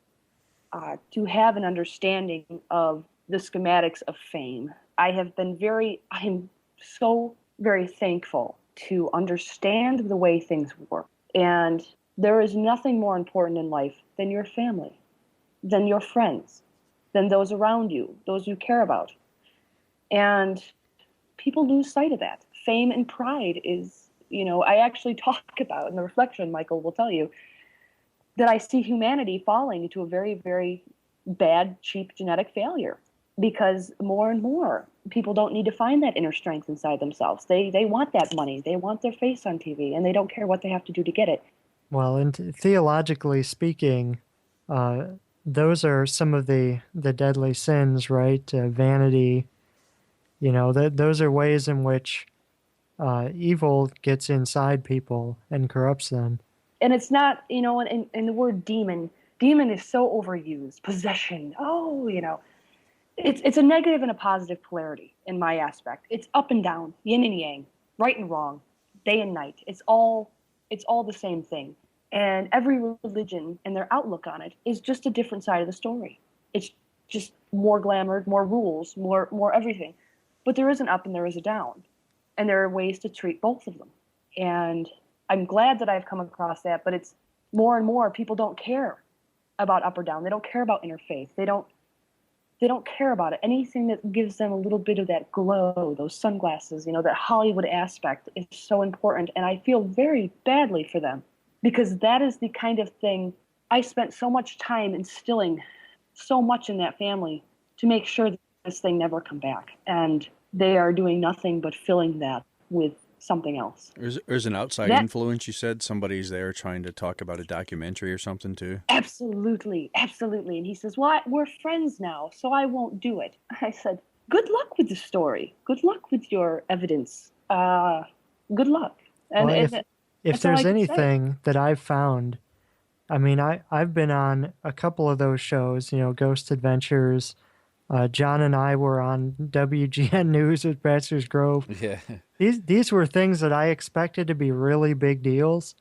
to have an understanding of the schematics of fame. I am so very thankful to understand the way things work. And there is nothing more important in life than your family, than your friends, than those around you, those you care about. And people lose sight of that. Fame and pride is, I actually talk about in the reflection, Michael will tell you, that I see humanity falling into a very, very bad, cheap genetic failure, because more and more people don't need to find that inner strength inside themselves. They want that money. They want their face on TV, and they don't care what they have to do to get it. Well, and theologically speaking, those are some of the deadly sins, right? Vanity, those are ways in which evil gets inside people and corrupts them. And it's not, and the word demon is so overused. Possession, it's a negative and a positive polarity in my aspect. It's up and down, yin and yang, right and wrong, day and night. It's all the same thing. And every religion and their outlook on it is just a different side of the story. It's just more glamour, more rules, more everything. But there is an up and there is a down. And there are ways to treat both of them. And I'm glad that I've come across that, but it's more and more people don't care about up or down. They don't care about interfaith. They don't care about it. Anything that gives them a little bit of that glow, those sunglasses, that Hollywood aspect is so important. And I feel very badly for them, because that is the kind of thing I spent so much time instilling so much in that family to make sure that this thing never come back. And they are doing nothing but filling that with something else. There's an outside influence, you said? Somebody's there trying to talk about a documentary or something too? Absolutely. And he says, well, we're friends now, so I won't do it. I said, good luck with the story. Good luck with your evidence. Good luck. And, well, if there's anything that I've found, I mean, I've been on a couple of those shows, Ghost Adventures. John and I were on WGN News with Bachelor's Grove. Yeah. These were things that I expected to be really big deals,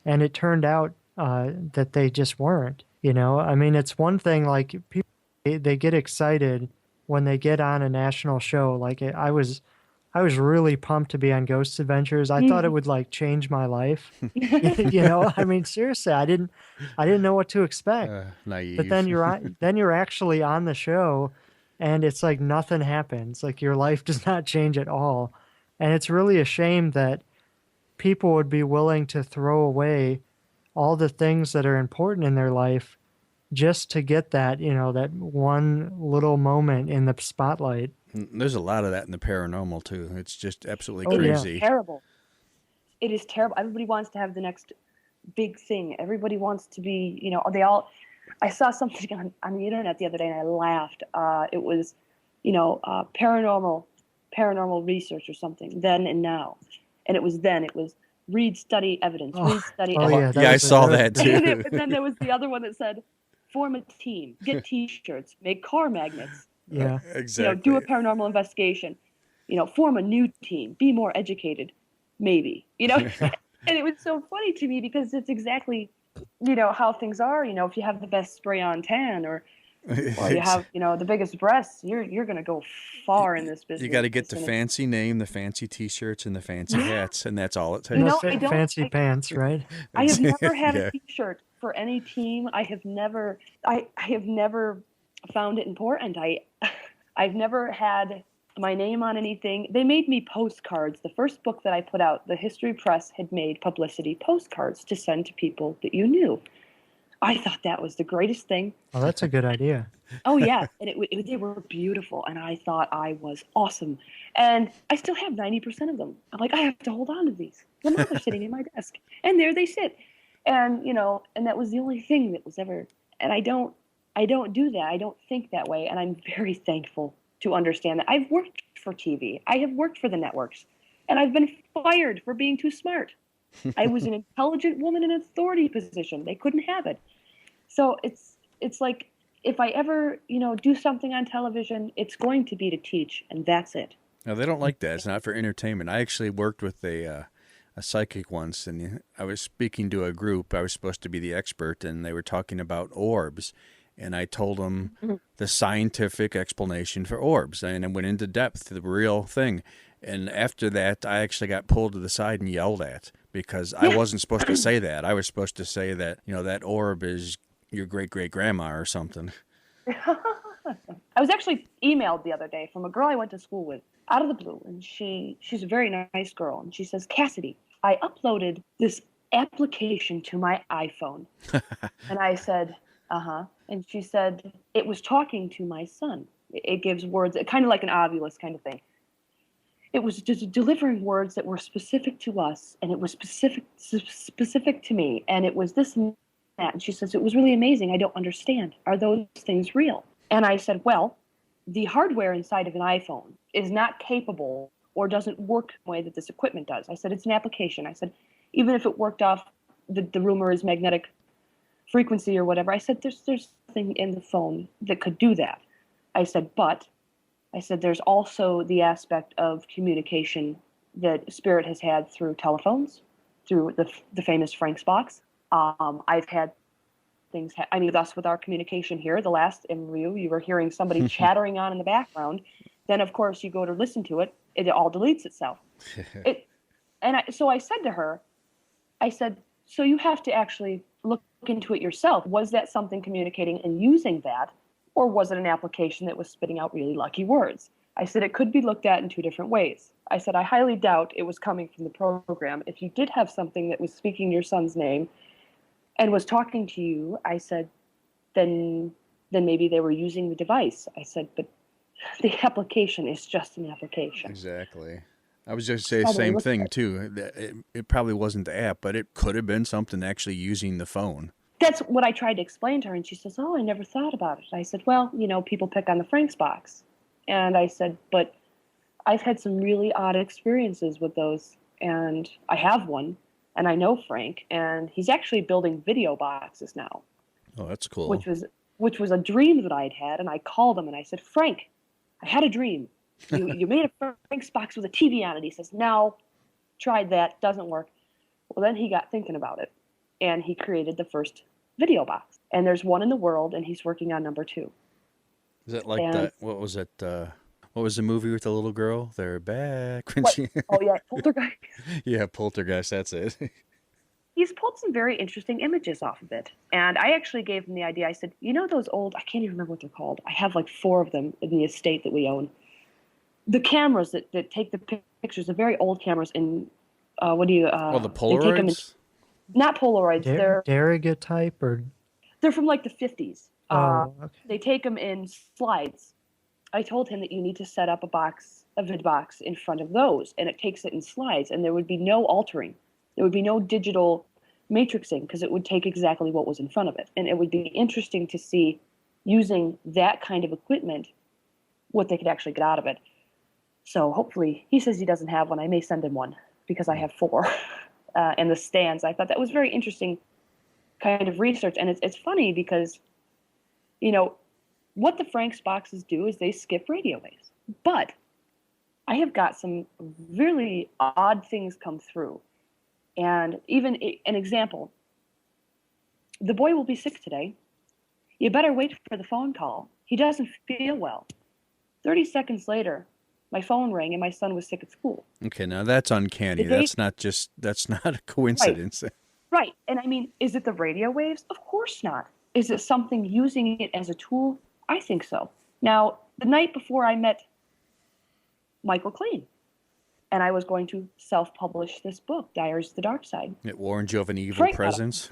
and it turned out that they just weren't. I mean, it's one thing, like, people, they get excited when they get on a national show. Like, I was really pumped to be on Ghost Adventures. I thought it would, like, change my life. I mean, seriously, I didn't know what to expect. Naive. But then you're actually on the show, and it's like nothing happens. Like, your life does not change at all. And it's really a shame that people would be willing to throw away all the things that are important in their life just to get that, that one little moment in the spotlight. There's a lot of that in the paranormal too. It's just absolutely crazy. It's terrible. It is terrible. Everybody wants to have the next big thing. Everybody wants to be, I saw something on the internet the other day and I laughed. It was, paranormal research or something, then and now. And it was read, study, evidence, read, study, evidence. Yeah, I saw that too. And then there was the other one that said, form a team, get T-shirts, make car magnets. Yeah, exactly. Do a paranormal investigation. Form a new team, be more educated, maybe. And it was so funny to me because it's exactly, how things are. If you have the best spray-on tan or you have, the biggest breasts, you're going to go far in this business. You got to get the fancy name, the fancy T-shirts, and the fancy hats, and that's all it takes. Fancy pants, right? I have never had a T-shirt for any team. I have never found it important. I've never had my name on anything. They made me postcards. The first book that I put out, the History Press had made publicity postcards to send to people that you knew. I thought that was the greatest thing. Oh, that's a good idea. Oh, yeah. And they were beautiful. And I thought I was awesome. And I still have 90% of them. I'm like, I have to hold on to these. Well, now they're sitting in my desk. And there they sit. And, and that was the only thing that was ever. And I don't do that. I don't think that way. And I'm very thankful to understand that. I've worked for TV. I have worked for the networks. And I've been fired for being too smart. I was an intelligent woman in an authority position. They couldn't have it. So it's like, if I ever, do something on television, it's going to be to teach, and that's it. No, they don't like that. It's not for entertainment. I actually worked with a psychic once, and I was speaking to a group. I was supposed to be the expert, and they were talking about orbs. And I told him the scientific explanation for orbs, and I went into depth to the real thing. And after that, I actually got pulled to the side and yelled at because I wasn't supposed to say that. I was supposed to say that, that orb is your great-great-grandma or something. I was actually emailed the other day from a girl I went to school with, out of the blue, and she's a very nice girl, and she says, Cassidy, I uploaded this application to my iPhone. And I said, uh-huh. And she said, it was talking to my son. It gives words, kind of like an ovulus kind of thing. It was just delivering words that were specific to us, and it was specific to me, and it was this and that. And she says, it was really amazing. I don't understand. Are those things real? And I said, well, the hardware inside of an iPhone is not capable or doesn't work the way that this equipment does. I said, it's an application. I said, even if it worked off the rumor is magnetic frequency or whatever, I said, there's nothing in the phone that could do that. I said, but there's also the aspect of communication that Spirit has had through telephones, through the famous Frank's box. I've had things, thus with our communication here, the last interview, you were hearing somebody chattering on in the background. Then, of course, you go to listen to it, it all deletes itself. So I said to her, so you have to actually look into it yourself. Was that something communicating and using that, or was it an application that was spitting out really lucky words? I said, it could be looked at in two different ways. I said, I highly doubt it was coming from the program. If you did have something that was speaking your son's name and was talking to you, I said, then maybe they were using the device. I said, but the application is just an application. Exactly. I was just saying the same thing, too. It probably wasn't the app, but it could have been something actually using the phone. That's what I tried to explain to her, and she says, oh, I never thought about it. I said, well, people pick on the Frank's box. And I said, but I've had some really odd experiences with those, and I have one, and I know Frank, and he's actually building video boxes now. Oh, that's cool. Which was a dream that I'd had, and I called him, and I said, Frank, I had a dream. You made a Frank's box with a TV on it. He says, no, tried that, doesn't work. Well, then he got thinking about it, and he created the first video box. And there's one in the world, and he's working on number 2. Is that like that? What was it? What was the movie with the little girl? They're back. When Oh, yeah, Poltergeist. Yeah, Poltergeist, that's it. He's pulled some very interesting images off of it. And I actually gave him the idea. I said, those old, I can't even remember what they're called. I have like 4 of them in the estate that we own. The cameras that take the pictures, the very old cameras in, the Polaroids? Not Polaroids. They're daguerreotype or? They're from like the 50s. Okay. They take them in slides. I told him that you need to set up a vid box in front of those, and it takes it in slides, and there would be no altering. There would be no digital matrixing because it would take exactly what was in front of it. And it would be interesting to see, using that kind of equipment, what they could actually get out of it. So hopefully, he says he doesn't have one. I may send him one because I have 4. And the stands, I thought that was very interesting kind of research. And it's funny because, what the Frank's boxes do is they skip radio waves. But I have got some really odd things come through. And even an example, the boy will be sick today. You better wait for the phone call. He doesn't feel well. 30 seconds later, my phone rang and my son was sick at school. Okay, now that's uncanny. That's not a coincidence. Right. And is it the radio waves? Of course not. Is it something using it as a tool? I think so. Now, the night before I met Michael Klein, and I was going to self-publish this book, Diaries of the Dark Side. It warned you of an evil presence?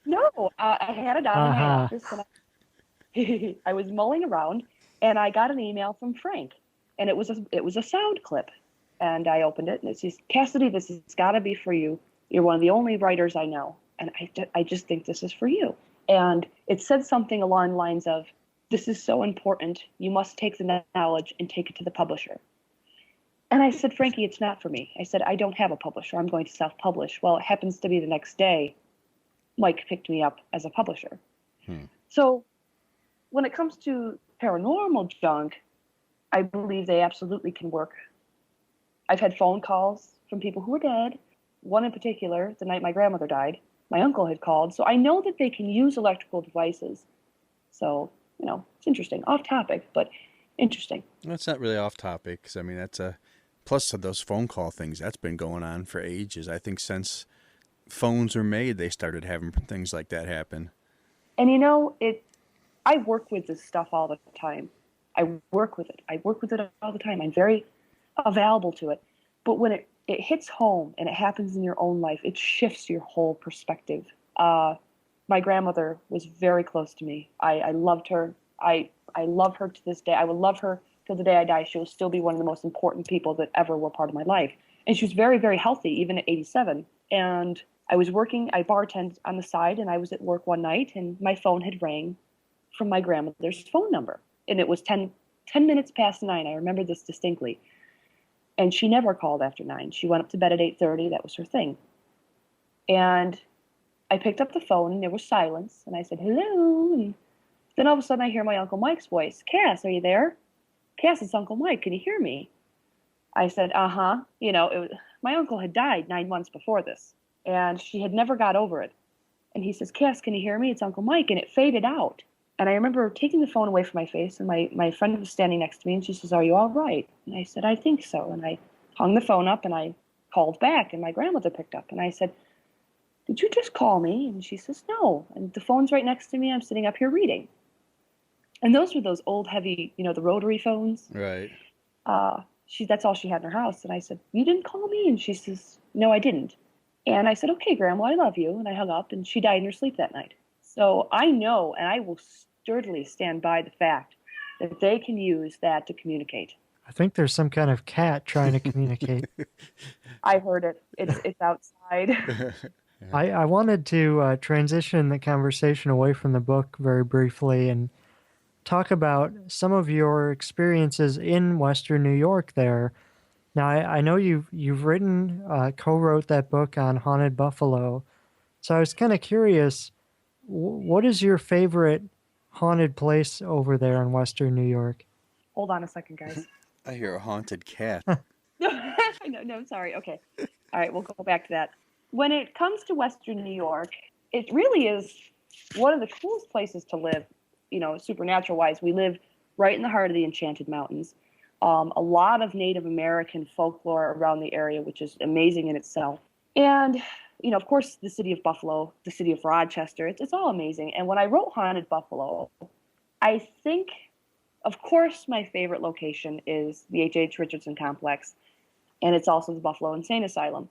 No, I had it out in my office, and I was mulling around, and I got an email from Frank, and it was a sound clip, and I opened it, and it says, Cassidy, this has got to be for you. You're one of the only writers I know, and I just think this is for you. And it said something along the lines of, this is so important, you must take the knowledge and take it to the publisher. And I said, Frankie, it's not for me. I said, I don't have a publisher. I'm going to self-publish. Well, it happens to be the next day, Mike picked me up as a publisher. So when it comes to paranormal junk, I believe they absolutely can work. I've had phone calls from people who are dead. One in particular, the night my grandmother died, my uncle had called. So I know that they can use electrical devices. So, it's interesting. Off topic, but interesting. That's not really off topic, 'cause, I mean, that's a plus of those phone call things. That's been going on for ages. I think since phones were made, they started having things like that happen. And I work with this stuff all the time. I work with it all the time. I'm very available to it. But when it hits home and it happens in your own life, it shifts your whole perspective. My grandmother was very close to me. I loved her. I love her to this day. I will love her till the day I die. She will still be one of the most important people that ever were part of my life. And she was very, very healthy, even at 87. And I was working, I bartended on the side, and I was at work one night, and my phone had rang from my grandmother's phone number. And it was 10 minutes past 9. I remember this distinctly. And she never called after 9. She went up to bed at 8:30. That was her thing. And I picked up the phone, and there was silence. And I said, hello. And then all of a sudden, I hear my Uncle Mike's voice. Cass, are you there? Cass, it's Uncle Mike. Can you hear me? I said, uh-huh. My uncle had died 9 months before this. And she had never got over it. And he says, Cass, can you hear me? It's Uncle Mike. And it faded out. And I remember taking the phone away from my face, and my friend was standing next to me, and she says, are you all right? And I said, I think so. And I hung the phone up, and I called back, and my grandmother picked up. And I said, did you just call me? And she says, no. And the phone's right next to me. I'm sitting up here reading. And those were those old, heavy, the rotary phones. Right. That's all she had in her house. And I said, you didn't call me? And she says, no, I didn't. And I said, okay, Grandma, I love you. And I hung up, and she died in her sleep that night. So I know, and I will sturdily stand by the fact that they can use that to communicate. I think there's some kind of cat trying to communicate. I heard it. It's outside. I wanted to transition the conversation away from the book very briefly and talk about some of your experiences in Western New York there. Now, I know you've written, co-wrote that book on Haunted Buffalo. So I was kind of curious, what is your favorite haunted place over there in Western New York? Hold on a second, guys. I hear a haunted cat. No, sorry. Okay. All right, we'll go back to that. When it comes to Western New York, it really is one of the coolest places to live, supernatural-wise. We live right in the heart of the Enchanted Mountains. A lot of Native American folklore around the area, which is amazing in itself. And, of course, the city of Buffalo, the city of Rochester, it's all amazing. And when I wrote Haunted Buffalo, I think, of course, my favorite location is the H.H. Richardson Complex, and it's also the Buffalo Insane Asylum.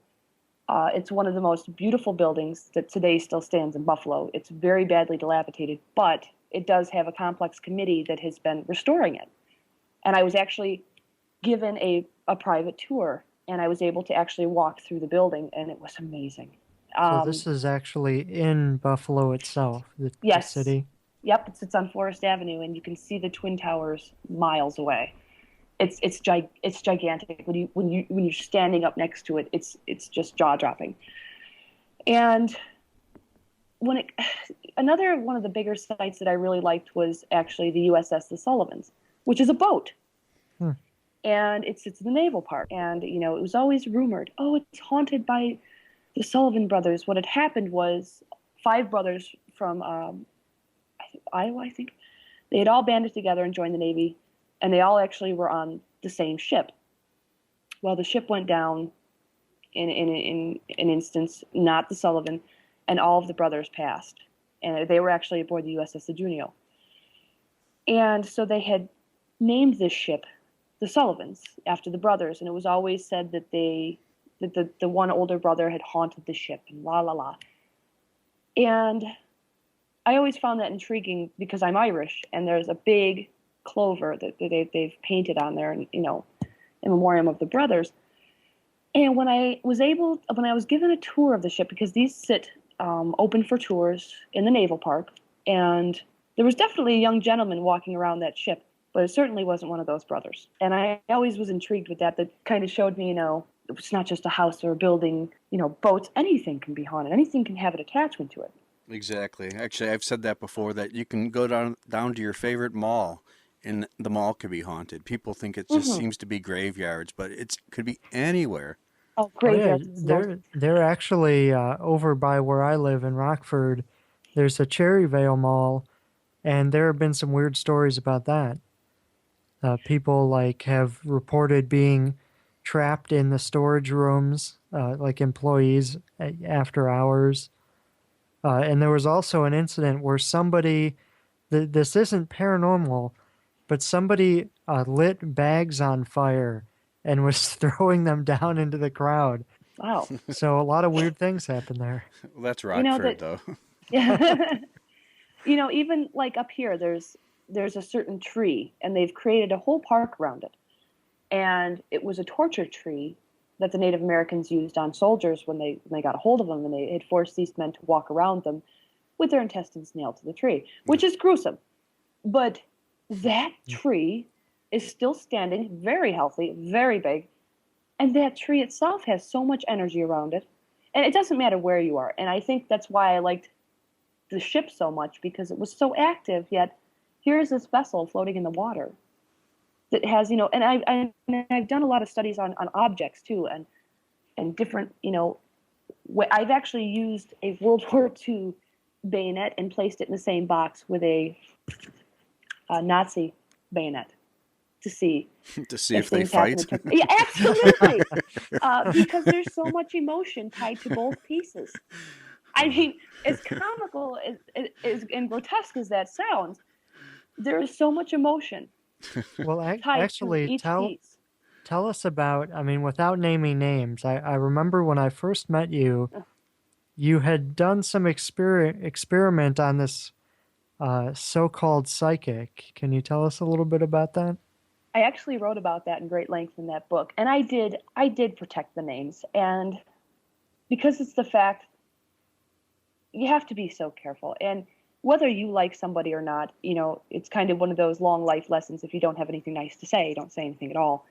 It's one of the most beautiful buildings that today still stands in Buffalo. It's very badly dilapidated, but it does have a complex committee that has been restoring it. And I was actually given a private tour, and I was able to actually walk through the building, and it was amazing. So this is actually in Buffalo itself, the city? Yep, it sits on Forest Avenue, and you can see the Twin Towers miles away. It's gigantic. When you're standing up next to it, it's just jaw-dropping. And another one of the bigger sites that I really liked was actually the USS The Sullivans, which is a boat. And it sits in the naval park. And, it was always rumored, it's haunted by the Sullivan brothers. What had happened was 5 brothers from Iowa, I think. They had all banded together and joined the Navy, and they all actually were on the same ship. Well, the ship went down in an instance, not the Sullivan, and all of the brothers passed. And they were actually aboard the USS the Juneau. And so they had named this ship the Sullivans after the brothers, and it was always said that the one older brother had haunted the ship, and la la la. And I always found that intriguing because I'm Irish, and there's a big clover that they've painted on there, and in memoriam of the brothers. And when I was given a tour of the ship, because these sit open for tours in the naval park, and there was definitely a young gentleman walking around that ship, but it certainly wasn't one of those brothers. And I always was intrigued with that. That kind of showed me, it's not just a house or a building, boats, anything can be haunted. Anything can have an attachment to it. Exactly. Actually, I've said that before, that you can go down to your favorite mall, and the mall could be haunted. People think it just seems to be graveyards, but it could be anywhere. Oh, Oh yeah, graveyards. Is the most. they're actually over by where I live in Rockford. There's a Cherryvale Mall, and there have been some weird stories about that. People like have reported being trapped in the storage rooms, like employees after hours. And there was also an incident where somebody, this isn't paranormal, but somebody lit bags on fire and was throwing them down into the crowd. Wow. So a lot of weird things happen there. Well, that's You know Rockford, that. though. Yeah. Even like up here, there's a certain tree, and they've created a whole park around it. And it was a torture tree that the Native Americans used on soldiers when they got a hold of them, and they had forced these men to walk around them with their intestines nailed to the tree, which is gruesome. But that tree is still standing, very healthy, very big, and that tree itself has so much energy around it. And it doesn't matter where you are. And I think that's why I liked the ship so much, because it was so active, yet here's this vessel floating in the water that has, and I've done a lot of studies on objects too, and different, I've actually used a World War II bayonet and placed it in the same box with a Nazi bayonet to see To see if they things happen fight. Yeah, absolutely. Because there's so much emotion tied to both pieces. I mean, as comical as and grotesque as that sounds, there is so much emotion Well, tied actually, to each piece. tell us about, I mean, without naming names, I remember when I first met you, you had done some experiment on this so-called psychic. Can you tell us a little bit about that? I actually wrote about that in great length in that book, and I did protect the names, and because it's the fact, you have to be so careful. And whether you like somebody or not, it's kind of one of those long life lessons. If you don't have anything nice to say, don't say anything at all.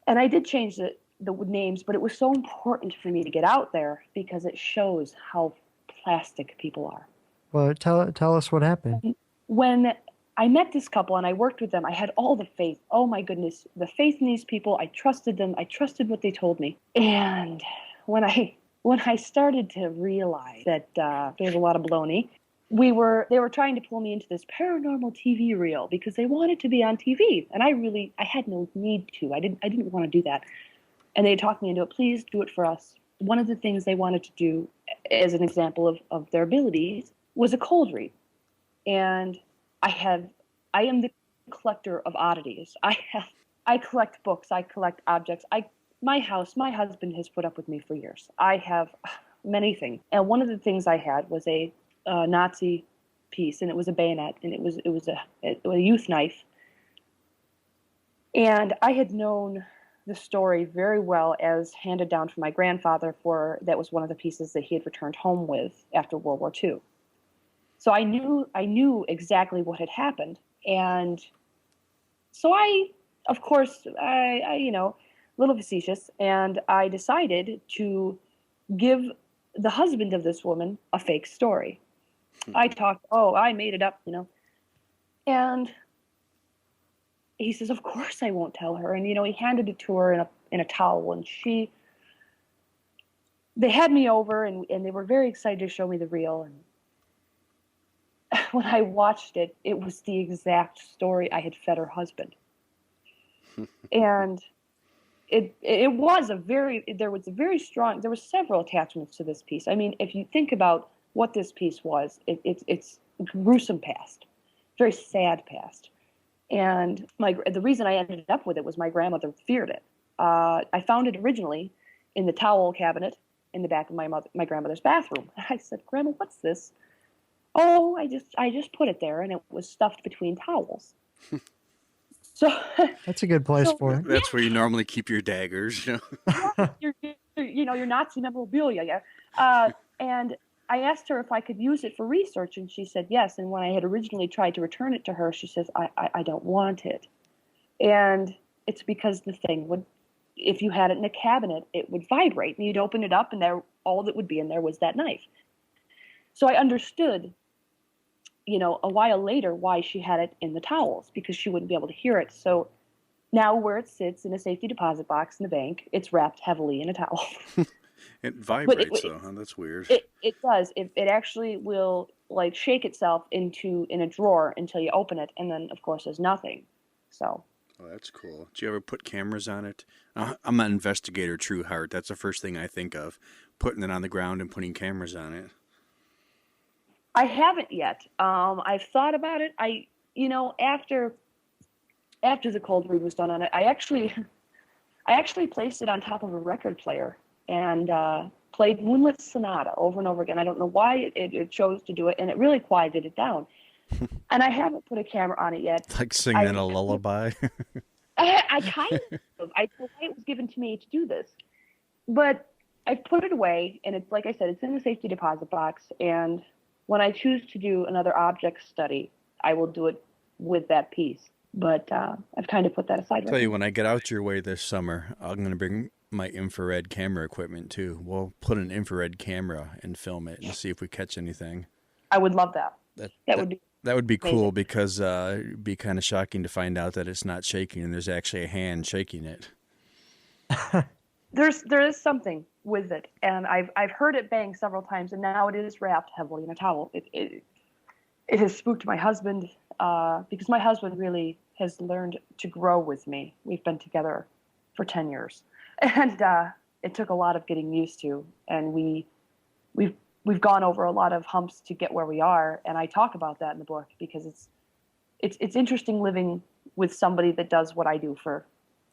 And I did change the names, but it was so important for me to get out there because it shows how plastic people are. Well, tell us what happened. When I met this couple and I worked with them, I had all the faith. Oh my goodness, the faith in these people. I trusted them. I trusted what they told me. And when I started to realize that there's a lot of baloney, they were trying to pull me into this paranormal TV reel because they wanted to be on TV, and I had no need to. I didn't want to do that, and they talked me into it. Please do it for us. One of the things they wanted to do, as an example of their abilities, was a cold read, and I am the collector of oddities. I collect books. I collect objects. My husband has put up with me for years. I have many things. And one of the things I had was a Nazi piece, and it was a bayonet, and it was a youth knife. And I had known the story very well as handed down from my grandfather, that was one of the pieces that he had returned home with after World War II. So I knew exactly what had happened. And so of course, a little facetious, and I decided to give the husband of this woman a fake story. I made it up, and he says, of course I won't tell her. And, he handed it to her in a towel, and they had me over, and they were very excited to show me the reel. And when I watched it, it was the exact story I had fed her husband. And there were several attachments to this piece. I mean, if you think about what this piece was, it's gruesome past, very sad past. And the reason I ended up with it was my grandmother feared it. I found it originally in the towel cabinet in the back of my grandmother's bathroom. I said, Grandma, what's this? Oh, I just put it there, and it was stuffed between towels. So That's a good place for it. That's where you normally keep your daggers. Your Nazi memorabilia, yeah. And I asked her if I could use it for research, and she said yes. And when I had originally tried to return it to her, she says, I don't want it. And it's because the thing would, if you had it in a cabinet, it would vibrate, and you'd open it up, and all that would be in there was that knife. So I understood, a while later why she had it in the towels, because she wouldn't be able to hear it. So Now, where it sits in a safety deposit box in the bank, it's wrapped heavily in a towel. It But vibrates though, huh? That's weird. it does. It actually will like shake itself in a drawer until you open it, and then of course there's nothing. So Oh, that's cool. Do you ever put cameras on it? I'm an investigator, true heart. That's the first thing I think of, putting it on the ground and putting cameras on it. I haven't yet. I've thought about it. After the cold read was done on it, I actually placed it on top of a record player and played Moonlit Sonata over and over again. I don't know why it chose to do it, and it really quieted it down. And I haven't put a camera on it yet. Like singing a lullaby. I kind of. I know why it was given to me to do this, but I put it away, and it's like I said, it's in the safety deposit box. And when I choose to do another object study, I will do it with that piece. But I've kind of put that aside. Tell you, when I get out your way this summer, I'm going to bring my infrared camera equipment too. We'll put an infrared camera and film it and see if we catch anything. I would love that. That would be cool because it'd be kind of shocking to find out that it's not shaking and there's actually a hand shaking it. There is something with it, and I've heard it bang several times, and now it is wrapped heavily in a towel. It has spooked my husband because my husband really has learned to grow with me. We've been together for 10 years, and it took a lot of getting used to, and we've gone over a lot of humps to get where we are, and I talk about that in the book because it's interesting living with somebody that does what I do for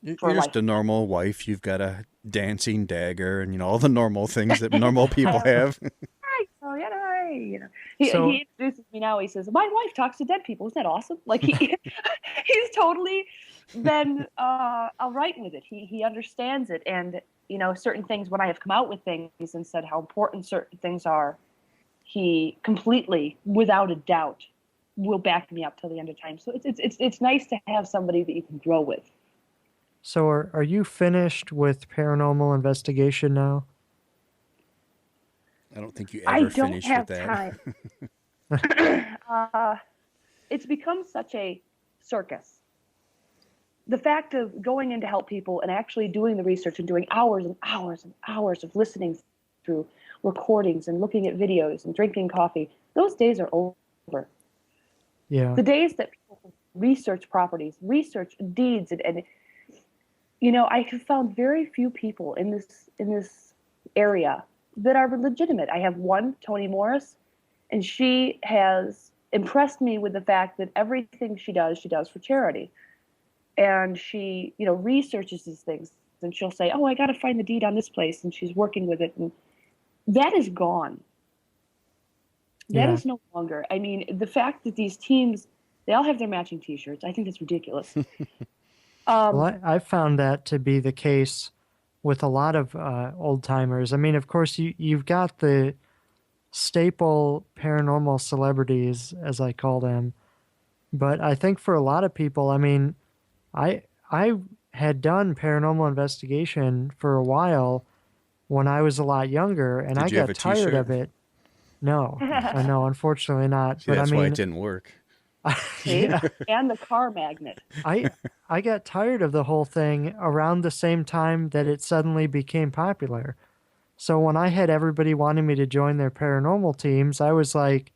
You're just a normal wife. You've got a dancing dagger and all the normal things that normal people have. He introduces me now. He says, "My wife talks to dead people. Isn't that awesome?" Like he's totally been all right with it. He understands it, and certain things. When I have come out with things and said how important certain things are, he completely, without a doubt, will back me up till the end of time. So it's nice to have somebody that you can grow with. So are you finished with paranormal investigation now? I don't think you ever finished with that. I don't have time. It's become such a circus. The fact of going in to help people and actually doing the research and doing hours and hours and hours of listening through recordings and looking at videos and drinking coffee, those days are over. Yeah. The days that people research properties, research deeds, and I have found very few people in this area that are legitimate. I have one, Toni Morris, and she has impressed me with the fact that everything she does for charity. And she, researches these things, and she'll say, "Oh, I got to find the deed on this place," and she's working with it, and that is gone. That is no longer. I mean, the fact that these teams, they all have their matching T-shirts, I think it's ridiculous. Well, I found that to be the case with a lot of old timers. I mean, of course, you've got the staple paranormal celebrities, as I call them, but I think for a lot of people, I mean, I had done paranormal investigation for a while when I was a lot younger, and I got tired of it. No, no, unfortunately not. See, that's why it didn't work. Yeah. And the car magnet. I got tired of the whole thing around the same time that it suddenly became popular. So when I had everybody wanting me to join their paranormal teams, I was like,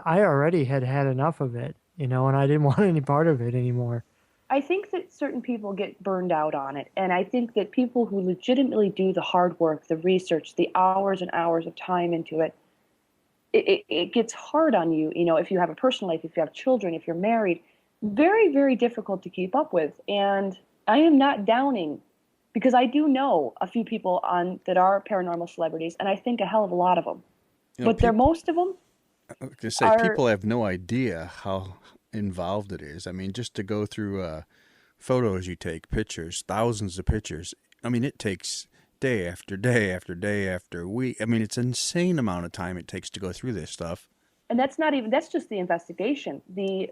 I already had enough of it, and I didn't want any part of it anymore. I think that certain people get burned out on it, and I think that people who legitimately do the hard work, the research, the hours and hours of time into it, it gets hard on you, if you have a personal life, if you have children, if you're married, very, very difficult to keep up with. And I am not downing, because I do know a few people that are paranormal celebrities, and I think a hell of a lot of them. But most of them. I was going to say, people have no idea how involved it is. I mean, just to go through photos you take, pictures, thousands of pictures. I mean, it takes day after day after day after week. I mean, it's an insane amount of time it takes to go through this stuff. And that's just the investigation. The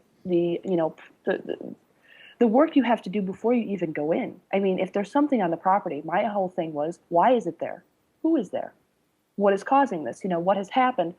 work you have to do before you even go in. I mean, if there's something on the property, my whole thing was, why is it there? Who is there? What is causing this? What has happened?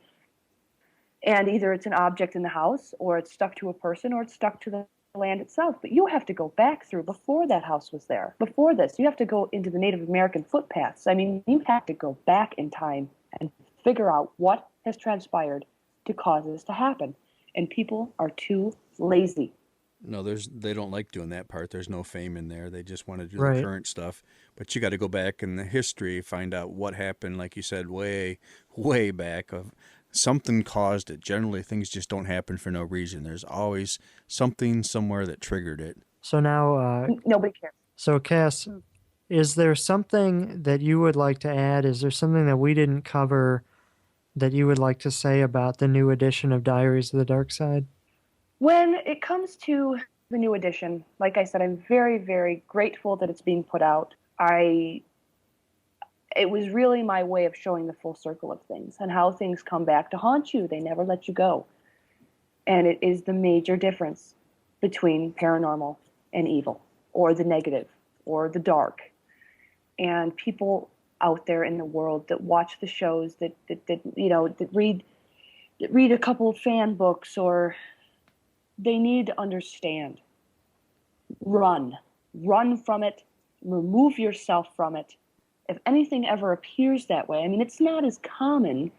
And either it's an object in the house, or it's stuck to a person, or it's stuck to the land itself, but you have to go back through before that house was there. Before this, you have to go into the Native American footpaths. I mean, you have to go back in time and figure out what has transpired to cause this to happen. And people are too lazy. No, they don't like doing that part. There's no fame in there. They just want to do Right. the current stuff. But you got to go back in the history, find out what happened, like you said, way, way back. Of something caused it. Generally, things just don't happen for no reason. There's always something somewhere that triggered it. So now, Nobody cares. so Cass, is there something that you would like to add? Is there something that we didn't cover that you would like to say about the new edition of Diaries of the Dark Side? When it comes to the new edition, like I said, I'm very, very grateful that it's being put out. It was really my way of showing the full circle of things and how things come back to haunt you. They never let you go. And it is the major difference between paranormal and evil, or the negative, or the dark. And people out there in the world that watch the shows, that read a couple of fan books, or they need to understand. Run from it, remove yourself from it. If anything ever appears that way, I mean, it's not as common,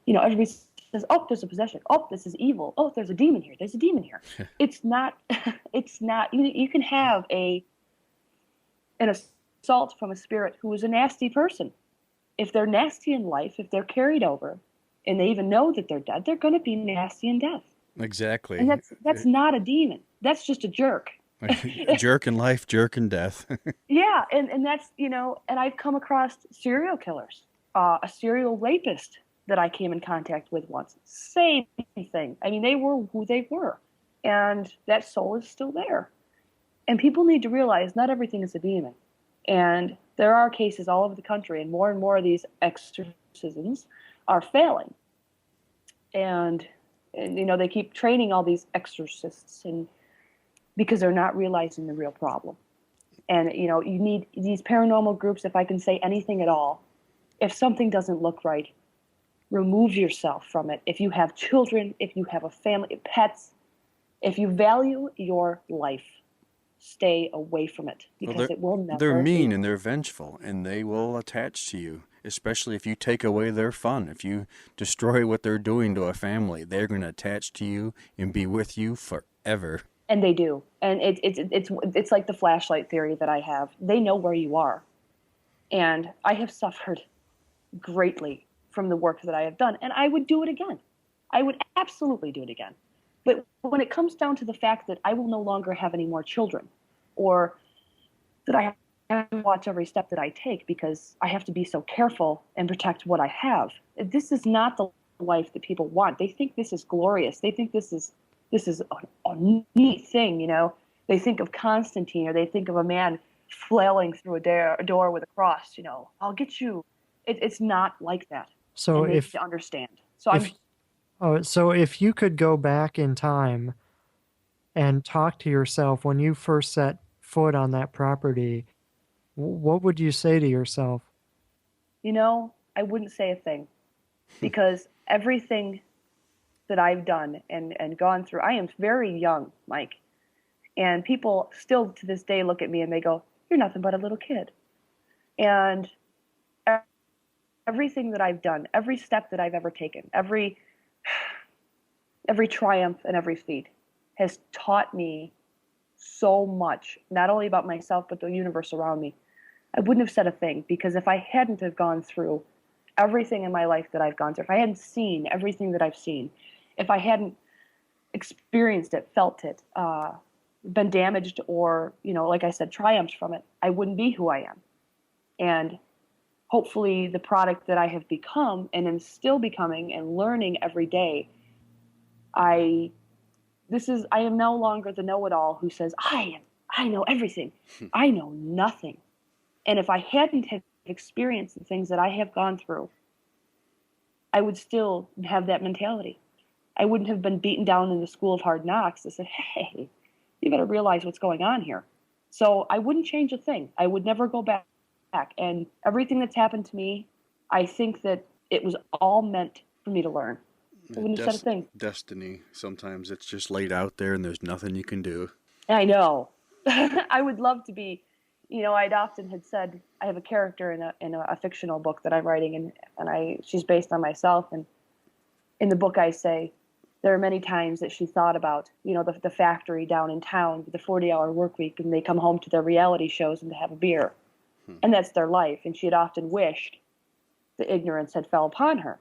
everybody says, oh, there's a possession. Oh, this is evil. Oh, there's a demon here. There's a demon here. It's not, you can have an assault from a spirit who is a nasty person. If they're nasty in life, if they're carried over, and they even know that they're dead, they're going to be nasty in death. Exactly. And that's not a demon. That's just a jerk. Jerk in life, jerk in death. Yeah, and that's, and I've come across serial killers, a serial rapist that I came in contact with once. Same thing. I mean, they were who they were, and that soul is still there. And people need to realize not everything is a demon. And there are cases all over the country, and more of these exorcisms are failing. And they keep training all these exorcists, and because they're not realizing the real problem. And, you need these paranormal groups, if I can say anything at all. If something doesn't look right, remove yourself from it. If you have children, if you have a family, pets, if you value your life, stay away from it, because it will never. They're mean and they're vengeful, and they will attach to you, especially if you take away their fun. If you destroy what they're doing to a family, they're going to attach to you and be with you forever. And they do. And it's like the flashlight theory that I have. They know where you are. And I have suffered greatly from the work that I have done. And I would do it again. I would absolutely do it again. But when it comes down to the fact that I will no longer have any more children, or that I have to watch every step that I take because I have to be so careful and protect what I have, this is not the life that people want. They think this is glorious. They think this is a neat thing, They think of Constantine, or they think of a man flailing through a door with a cross, I'll get you. It's not like that. So and they if need to understand. So if you could go back in time and talk to yourself when you first set foot on that property, what would you say to yourself? I wouldn't say a thing, because everything that I've done and gone through, I am very young, Mike. And people still to this day look at me and they go, you're nothing but a little kid. And everything that I've done, every step that I've ever taken, every triumph and every feat has taught me so much, not only about myself, but the universe around me. I wouldn't have said a thing, because if I hadn't have gone through everything in my life that I've gone through, if I hadn't seen everything that I've seen, if I hadn't experienced it, felt it, been damaged, or, like I said, triumphed from it, I wouldn't be who I am. And hopefully the product that I have become and am still becoming and learning every day, I am no longer the know-it-all who says, I know everything. I know nothing. And if I hadn't have experienced the things that I have gone through, I would still have that mentality. I wouldn't have been beaten down in the school of hard knocks that said, hey, you better realize what's going on here. So I wouldn't change a thing. I would never go back. And everything that's happened to me, I think that it was all meant for me to learn. I wouldn't have said a thing. Destiny. Sometimes it's just laid out there and there's nothing you can do. I know. I would love to be, I'd often had said I have a character in a fictional book that I'm writing, and she's based on myself. And in the book, I say there are many times that she thought about, the factory down in town, the 40-hour work week, and they come home to their reality shows and to have a beer. And that's their life. And she had often wished the ignorance had fell upon her.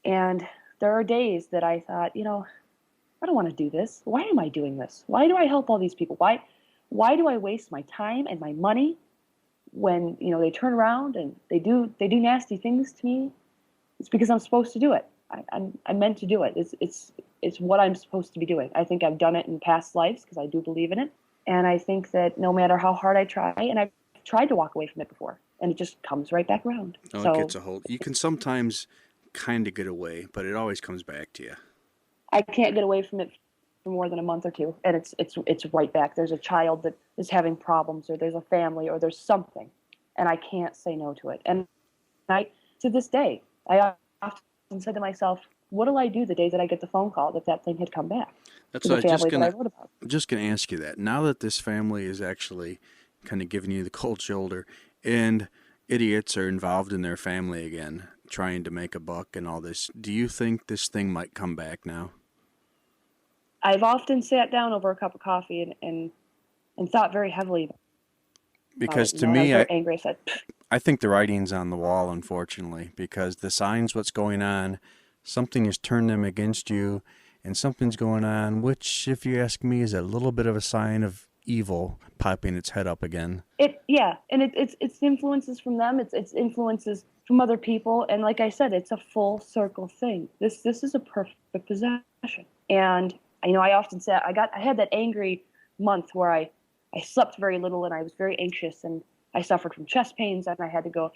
And there are days that I thought, I don't want to do this. Why am I doing this? Why do I help all these people? Why do I waste my time and my money when, they turn around and they do nasty things to me? It's because I'm supposed to do it. I'm meant to do it. It's what I'm supposed to be doing. I think I've done it in past lives because I do believe in it. And I think that no matter how hard I try, and I've tried to walk away from it before, and it just comes right back around. Oh, so it gets a hold. You can sometimes kind of get away, but it always comes back to you. I can't get away from it for more than a month or two, and it's right back. There's a child that is having problems, or there's a family, or there's something, and I can't say no to it. And to this day, I often said to myself, what'll I do the day that I get the phone call that thing had come back? That's what I was just going to ask you that. Now that this family is actually kind of giving you the cold shoulder, and idiots are involved in their family again, trying to make a buck and all this, do you think this thing might come back now? I've often sat down over a cup of coffee and thought very heavily about it. Because to me, I was angry. I said, I think the writing's on the wall, unfortunately, because the signs, what's going on, something has turned them against you, and something's going on, which, if you ask me, is a little bit of a sign of evil popping its head up again. It's influences from them. It's influences from other people, and like I said, it's a full circle thing. This is a perfect possession, and I often say I had that angry month where I slept very little and I was very anxious and I suffered from chest pains and I had to go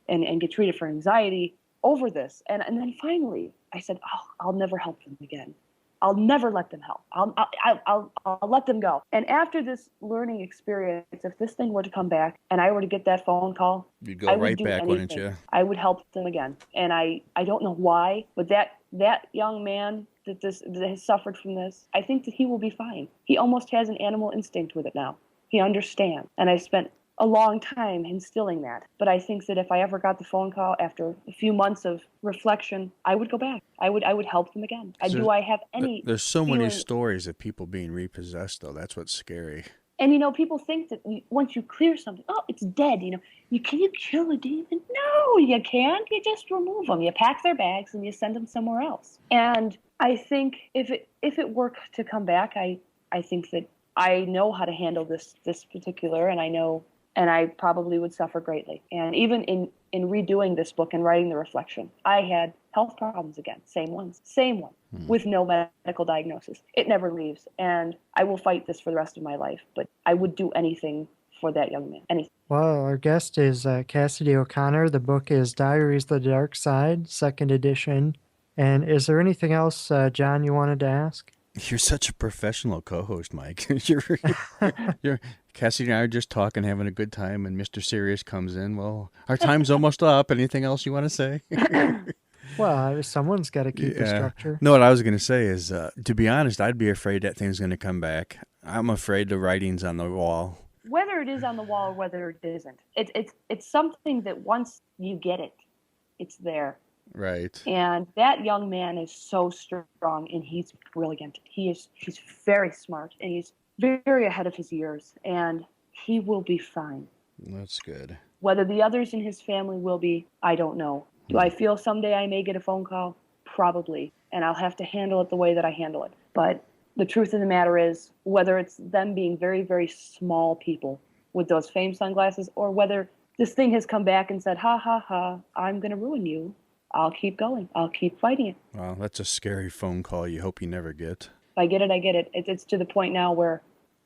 and get treated for anxiety over this. And then finally I said, I'll never help them again. I'll never let them help. I'll let them go. And after this learning experience, if this thing were to come back and I were to get that phone call, you'd go right back, wouldn't you? I would help them again. And I don't know why, but that young man that has suffered from this, I think that he will be fine. He almost has an animal instinct with it now. He understands. And I spent a long time instilling that. But I think that if I ever got the phone call after a few months of reflection, I would go back. I would help them again. Do I have any There's so many stories of people being repossessed, though. That's what's scary. And, people think that once you clear something, it's dead. Can you kill a demon? No, you can't. You just remove them. You pack their bags and you send them somewhere else. And I think if it were to come back, I think that I know how to handle this particular, and I probably would suffer greatly. And even in redoing this book and writing the reflection, I had health problems again, same one, with no medical diagnosis. It never leaves, and I will fight this for the rest of my life, but I would do anything for that young man, anything. Well, our guest is Cassidy O'Connor. The book is Diaries of the Dark Side, 2nd edition. And is there anything else, John, you wanted to ask? You're such a professional co-host, Mike. you're Cassidy and I are just talking, having a good time, and Mr. Serious comes in. Well, our time's almost up. Anything else you want to say? Well, someone's got to keep the structure. No, what I was going to say is, to be honest, I'd be afraid that thing's going to come back. I'm afraid the writing's on the wall. Whether it is on the wall or whether it isn't, it's something that once you get it, it's there. Right. And that young man is so strong, and he's brilliant. He's very smart, and he's very ahead of his years, and he will be fine. That's good. Whether the others in his family will be, I don't know. Do I feel someday I may get a phone call? Probably. And I'll have to handle it the way that I handle it. But the truth of the matter is, whether it's them being very, very small people with those fame sunglasses, or whether this thing has come back and said, ha, ha, ha, I'm going to ruin you, I'll keep going. I'll keep fighting it. Wow, that's a scary phone call you hope you never get. If I get it, I get it. It's to the point now where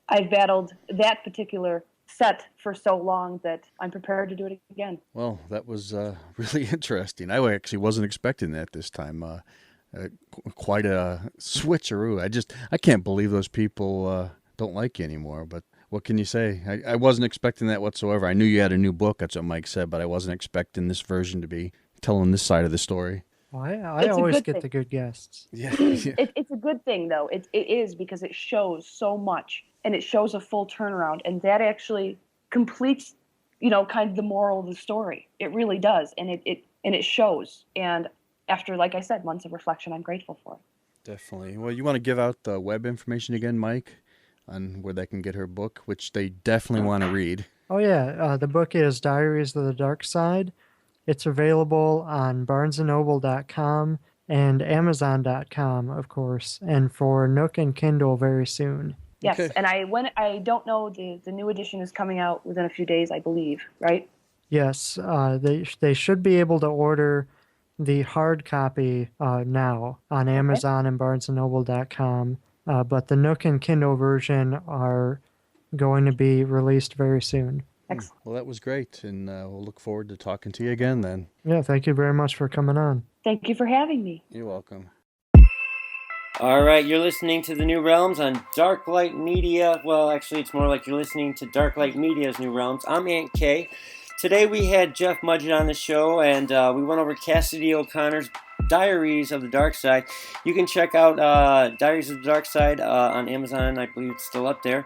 I've battled that particular set for so long that I'm prepared to do it again. Well, that was really interesting. I actually wasn't expecting that this time. Quite a switcheroo. I can't believe those people don't like you anymore, but what can you say? I wasn't expecting that whatsoever. I knew you had a new book, that's what Mike said, but I wasn't expecting this version to be telling this side of the story. Well, I It's a always good get thing. the good guests. Yeah. It's a good thing, though. It is, because it shows so much, and it shows a full turnaround, and that actually completes, kind of the moral of the story. It really does, and it shows. And after, like I said, months of reflection, I'm grateful for it. Definitely. Well, you want to give out the web information again, Mike, on where they can get her book, which they definitely want to read. Oh yeah, the book is Diaries of the Dark Side. It's available on BarnesandNoble.com and Amazon.com, of course, and for Nook and Kindle very soon. Yes, Okay. and I don't know, the new edition is coming out within a few days, I believe, right? Yes, they should be able to order the hard copy now on Amazon and BarnesandNoble.com, but the Nook and Kindle version are going to be released very soon. Excellent. Well, that was great, and we'll look forward to talking to you again then. Yeah, thank you very much for coming on. Thank you for having me. You're welcome. All right, you're listening to the New Realms on Dark Light Media. Well, actually, it's more like you're listening to Dark Light Media's New Realms. I'm Aunt Kay. Today we had Jeff Mudgett on the show, and we went over Cassidy O'Connor's Diaries of the Dark Side. You can check out Diaries of the Dark Side on Amazon. I believe it's still up there.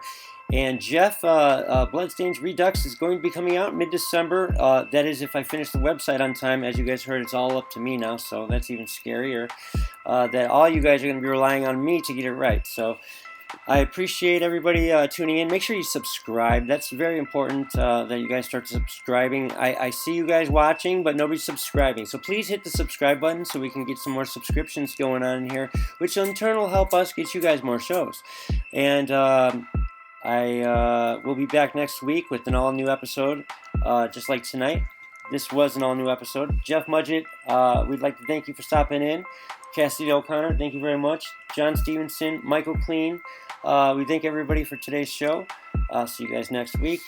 And Jeff, Bloodstains Redux is going to be coming out mid-December. That is if I finish the website on time. As you guys heard, it's all up to me now, so that's even scarier. That all you guys are going to be relying on me to get it right. So I appreciate everybody tuning in. Make sure you subscribe. That's very important that you guys start subscribing. I see you guys watching, but nobody's subscribing. So please hit the subscribe button so we can get some more subscriptions going on in here, which in turn will help us get you guys more shows. And I will be back next week with an all-new episode, just like tonight. This was an all-new episode. Jeff Mudgett, we'd like to thank you for stopping in. Cassidy O'Connor, thank you very much. John Stevenson, Michael Clean. We thank everybody for today's show. See you guys next week.